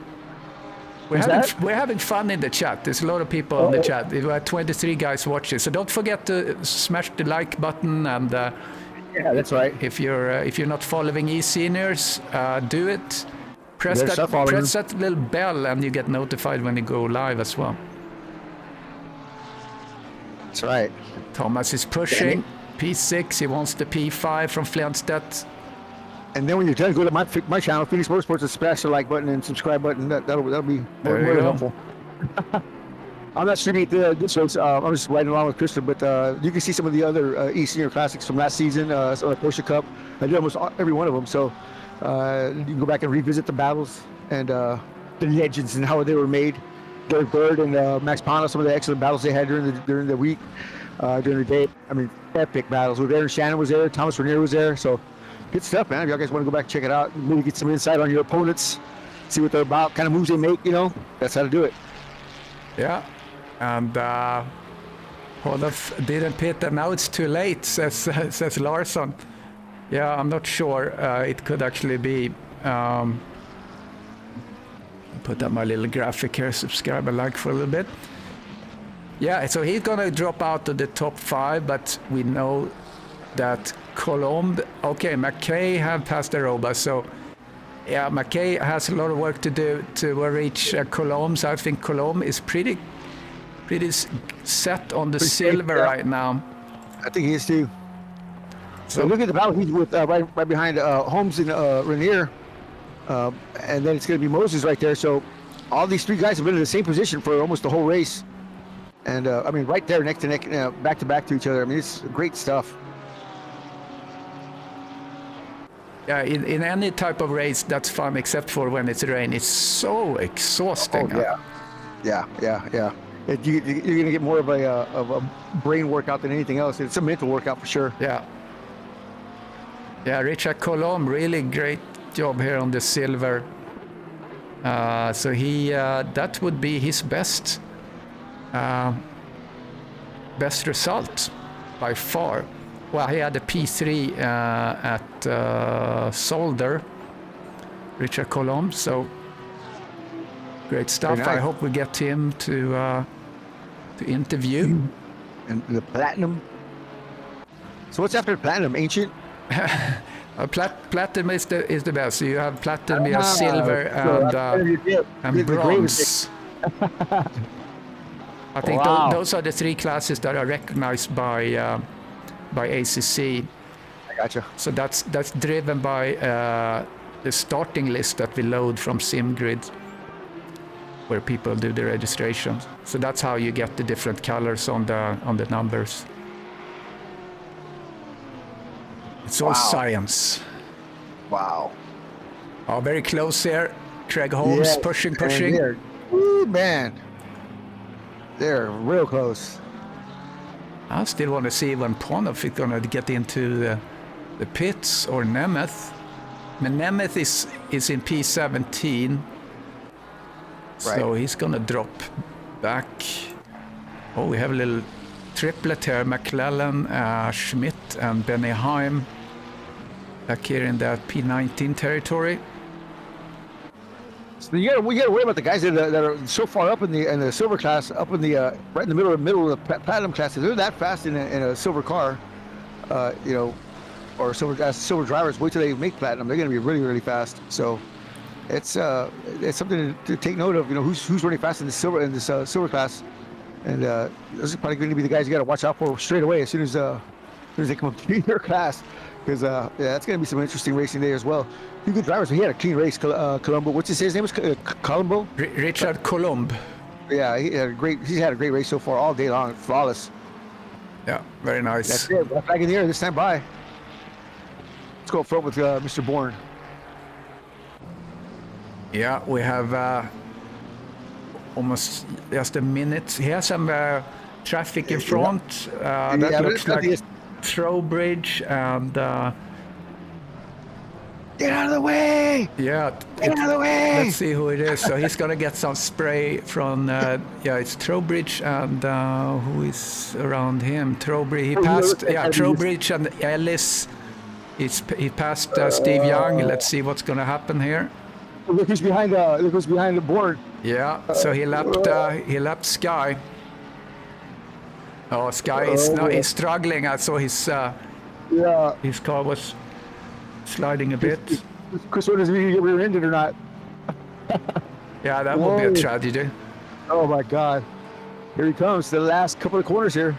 We're having fun in the chat. There's a lot of people on the chat. We have 23 guys watching. So don't forget to smash the like button. And yeah, that's right. If you're not following eSeniors, do it. Press There's stuff all press that little bell and you get notified when you go live as well. That's right. Thomas is pushing. P6, he wants the P5 from Flintstedt. And then when you're done, go to my channel, Phoenix Motorsports, and smash the like button and subscribe button. That'll be more helpful. I'm not streaming this race. I'm just riding along with Krista, but you can see some of the other eSenior classics from last season, so the Porsche Cup. I did almost every one of them, so you can go back and revisit the battles and the legends and how they were made. Derek Bird and Max Pano, some of the excellent battles they had during the week, during the day. I mean, epic battles. With Aaron Shannon was there, Thomas Renier was there, so good stuff, man. If y'all guys want to go back and check it out, maybe get some insight on your opponents, see what they're about, kind of moves they make, that's how to do it. Yeah, and Olof didn't pit, and now it's too late, says Larsson. Yeah, I'm not sure. It could actually be. Put up my little graphic here, subscribe and like for a little bit. Yeah, so he's gonna drop out of the top 5, but we know that Colombe, okay, McKay have passed Aruba, so yeah, McKay has a lot of work to do to reach Colombe, so I think Colombe is pretty set on the silver right now. I think he is too. So look at the battle he's with right behind Holmes and Renier. And then it's going to be Moses right there. So all these 3 guys have been in the same position for almost the whole race. And I mean, right there, neck to neck, back to back to each other. I mean, it's great stuff. Yeah, in any type of race, that's fun, except for when it's rain. It's so exhausting. Oh, yeah. You're going to get more of a brain workout than anything else. It's a mental workout for sure. Yeah, Richard Colombe, really great job here on the silver. So he that would be his best result by far. Well, he had a P3 at Solder, Richard Colombe, so great stuff. Nice. I hope we get him to interview. And the platinum. So what's after platinum? Ancient? Platinum is the best. So you have platinum, you have silver, and bronze. I think those are the 3 classes that are recognized by ACC. I gotcha. So that's driven by the starting list that we load from SIMGRID, where people do the registration. So that's how you get the different colors on the numbers. It's all science. Wow. Oh, very close here. Craig Holmes pushing. Ooh, man. They're real close. I still want to see when Ponov is going to get into the pits, or Nemeth. I mean, Nemeth is in P17. So he's going to drop back. Oh, we have a little triplet here. McClellan, Schmidt, and Benny Heim. Back here in that P19 territory. So we got to worry about the guys that are so far up in the silver class, up in the right in the middle of the platinum class. If they're that fast in a silver car, or silver drivers, wait till they make platinum. They're going to be really, really fast. So it's something to take note of. Who's running fast in the silver class, and those are probably going to be the guys you got to watch out for straight away as soon as they come up to their class. Because that's going to be some interesting racing there as well. Two good drivers. He had a clean race, Colombo. What's his name? Was Colombo? Richard Colombe. Yeah, he's had a great race so far, all day long, flawless. Yeah, very nice. That's it. Back in the air this time by. Let's go up front with Mr. Bourne. Yeah, we have almost just a minute. He has some traffic in front. That looks like Trowbridge and get out of the way! Yeah, get out of the way! Let's see who it is. So he's gonna get some spray from it's Trowbridge and who is around him? Trowbridge. He passed Trowbridge and Ellis. He passed Steve Young. Let's see what's gonna happen here. Look who's behind the board. Yeah, so he lapped Sky. Oh, Sky is struggling. I saw his car was sliding a bit. Chris, what does he get rear-ended or not? Yeah, that would be a tragedy. Oh my God. Here he comes. The last couple of corners here.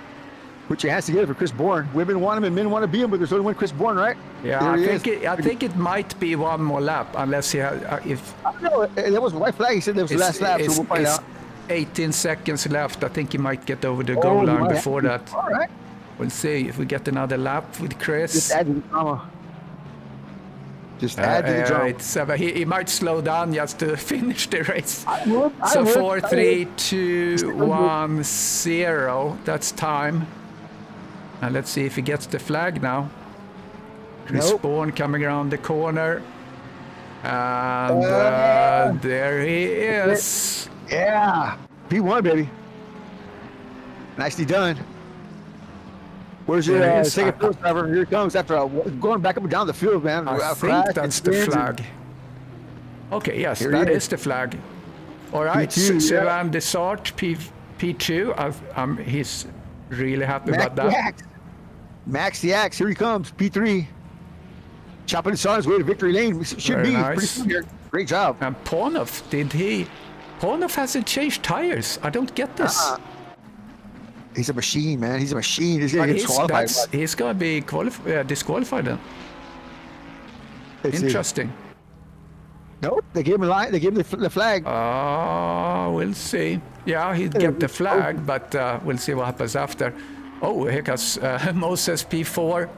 Put your hands together for Chris Bourne. Women want him and men want to be him, but there's only one Chris Bourne, right? Yeah, I think it might be one more lap, unless he has, if... I don't know. That was a white flag. He said that was the last lap, so we'll find out. 18 seconds left. I think he might get over the goal line before that. All right. We'll see if we get another lap with Chris. Just add to the drama. Just add to the drama. He might slow down just to finish the race. I would. 4, 3, 2, 1, 0. That's time. And let's see if he gets the flag now. Chris Bourne coming around the corner. And there he is. Yeah. P1, baby. Nicely done. Where's your second field driver? Here he comes after going back up and down the field, man. I think that's the flag. Okay, yes, that is the flag. All right, Sylvain Desart, P2. He's really happy about that. Max the Axe, here he comes, P3. Chopping his on his way to victory lane. Should be pretty soon here. Great job. And Pornov, Pornov hasn't changed tires. I don't get this. He's a machine, man. He's a machine. He's going to get disqualified. He's going to be disqualified then. Interesting. Nope, they gave him a line. They gave him the flag. We'll see. Yeah, he'd get the flag, but we'll see what happens after. Oh, here comes Moses P4.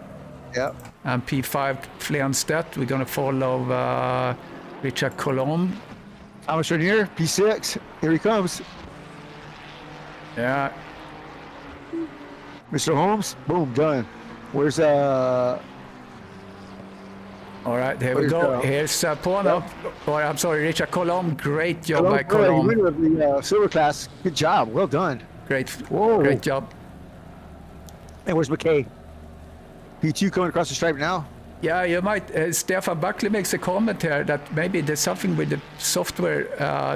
Yep. And P5 Fleonstedt. We're going to follow Richard Colomb. Thomas Renier, P6. Here he comes. Yeah. Mr. Holmes, boom, done. Where's All right, here we go. Here's Pornov. Or I'm sorry, Richard Colomb. Great job by Colomb. Winner of the silver class. Good job. Well done. Great job. And where's McKay? P2 coming across the stripe now. Yeah, you might. Stefan Buckley makes a comment here that maybe there's something with the software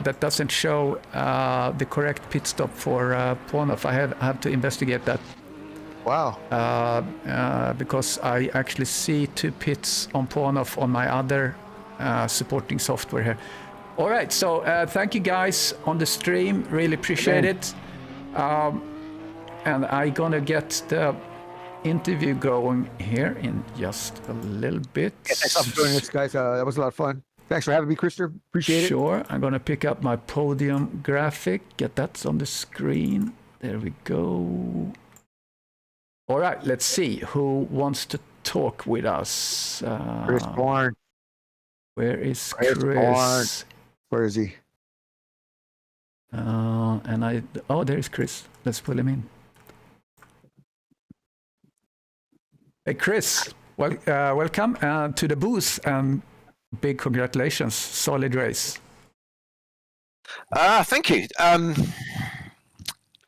that doesn't show the correct pit stop for Pornov. I have to investigate that. Wow. Because I actually see 2 pits on Pornov on my other supporting software here. All right, so thank you guys on the stream. Really appreciate it. And I'm gonna get the interview going here in just a little bit. Yeah, thanks for joining us, guys. That was a lot of fun. Thanks for having me, Christopher. Appreciate it. Sure. I'm going to pick up my podium graphic. Get that on the screen. There we go. All right. Let's see who wants to talk with us. Chris Bourne. Where is Chris? Where is he? There's Chris. Let's pull him in. Hey, Chris, welcome to the booth and big congratulations. Solid race. Thank you.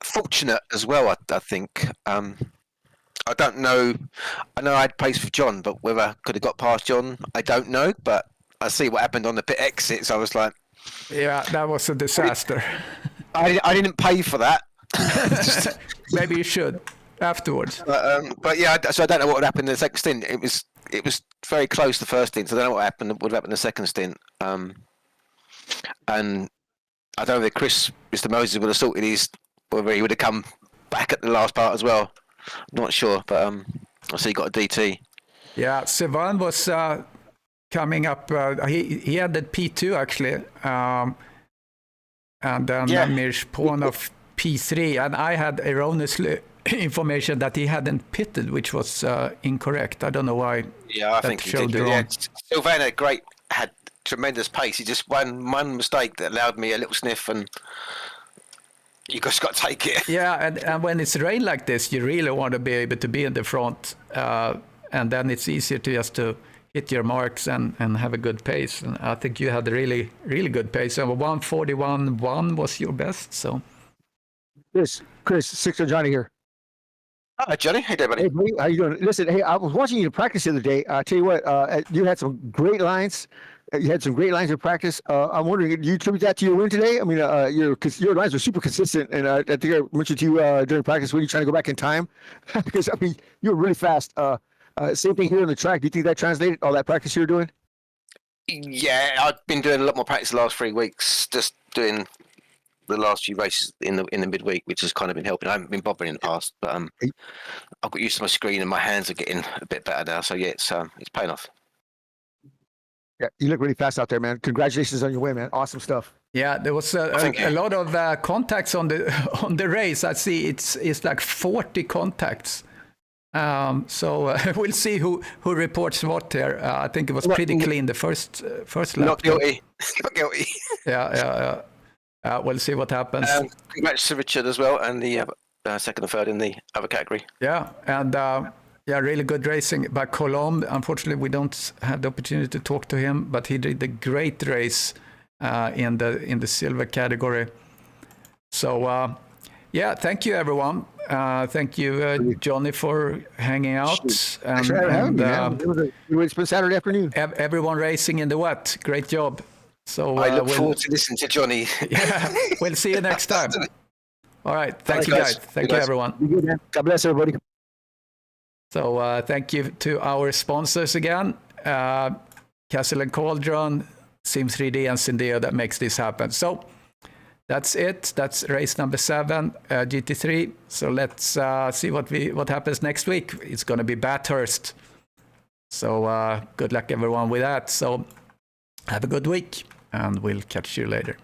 Fortunate as well, I think. I don't know. I know I'd pace with John, but whether I could have got past John, I don't know. But I see what happened on the pit exit, so I was like... Yeah, that was a disaster. I didn't pay for that. Maybe you should. Afterwards, but yeah, so I don't know what would happen in the second stint. It was very close the first stint, so I don't know what would happen in the second stint. And I don't know if Mr. Moses would have sorted whether he would have come back at the last part as well. I'm not sure, but I see he got a DT. Yeah, Sivan was coming up. He had that P2 actually, and then Mirj Pornov P3, and I had erroneously information that he hadn't pitted, which was incorrect. I don't know why. Yeah, I think he did. Yeah, Sylvain had tremendous pace. He just one mistake that allowed me a little sniff, and you just got to take it. Yeah, and when it's rain like this, you really want to be able to be in the front, and then it's easier to just to hit your marks and have a good pace. And I think you had a really, really good pace. And 1:41.1 was your best. So. Yes, Chris, Sixer Johnny here. Hi, Johnny. Hey, buddy. Hey, how you doing? Listen, hey, I was watching you practice the other day. I tell you what, you had some great lines. You had some great lines in practice. I'm wondering, do you attribute that to your win today? I mean, your lines were super consistent, and I think I mentioned to you during practice when you trying to go back in time, because I mean, you were really fast. Same thing here on the track. Do you think that translated all that practice you were doing? Yeah, I've been doing a lot more practice the last 3 weeks, just doing the last few races in the midweek, which has kind of been helping. I haven't been bothering in the past, but I've got used to my screen and my hands are getting a bit better now. So yeah, it's paying off. Yeah, you look really fast out there, man. Congratulations on your win, man. Awesome stuff. Yeah, there was a lot of contacts on the race. I see it's like 40 contacts. So we'll see who reports what here. I think it was pretty clean the first lap. Not guilty. Not guilty. Yeah. We'll see what happens. Congrats to Richard as well, and the second and third in the other category. Yeah, and really good racing by Colombe. Unfortunately, we don't have the opportunity to talk to him, but he did a great race in the silver category. So thank you everyone. Thank you, Johnny, for hanging out. Thanks for having me, man. It's been Saturday afternoon. Everyone racing in the wet. Great job. So I look forward to listening to Johnny. Yeah, we'll see you next time. All right. Thank you, guys. Thank you, everyone. Be good, man. God bless everybody. So thank you to our sponsors again, Castle and Cauldron, Sim3D, and Syndeo that makes this happen. So that's it. That's race number 7, GT3. So let's see what happens next week. It's going to be Bathurst. So good luck, everyone, with that. So have a good week, and we'll catch you later.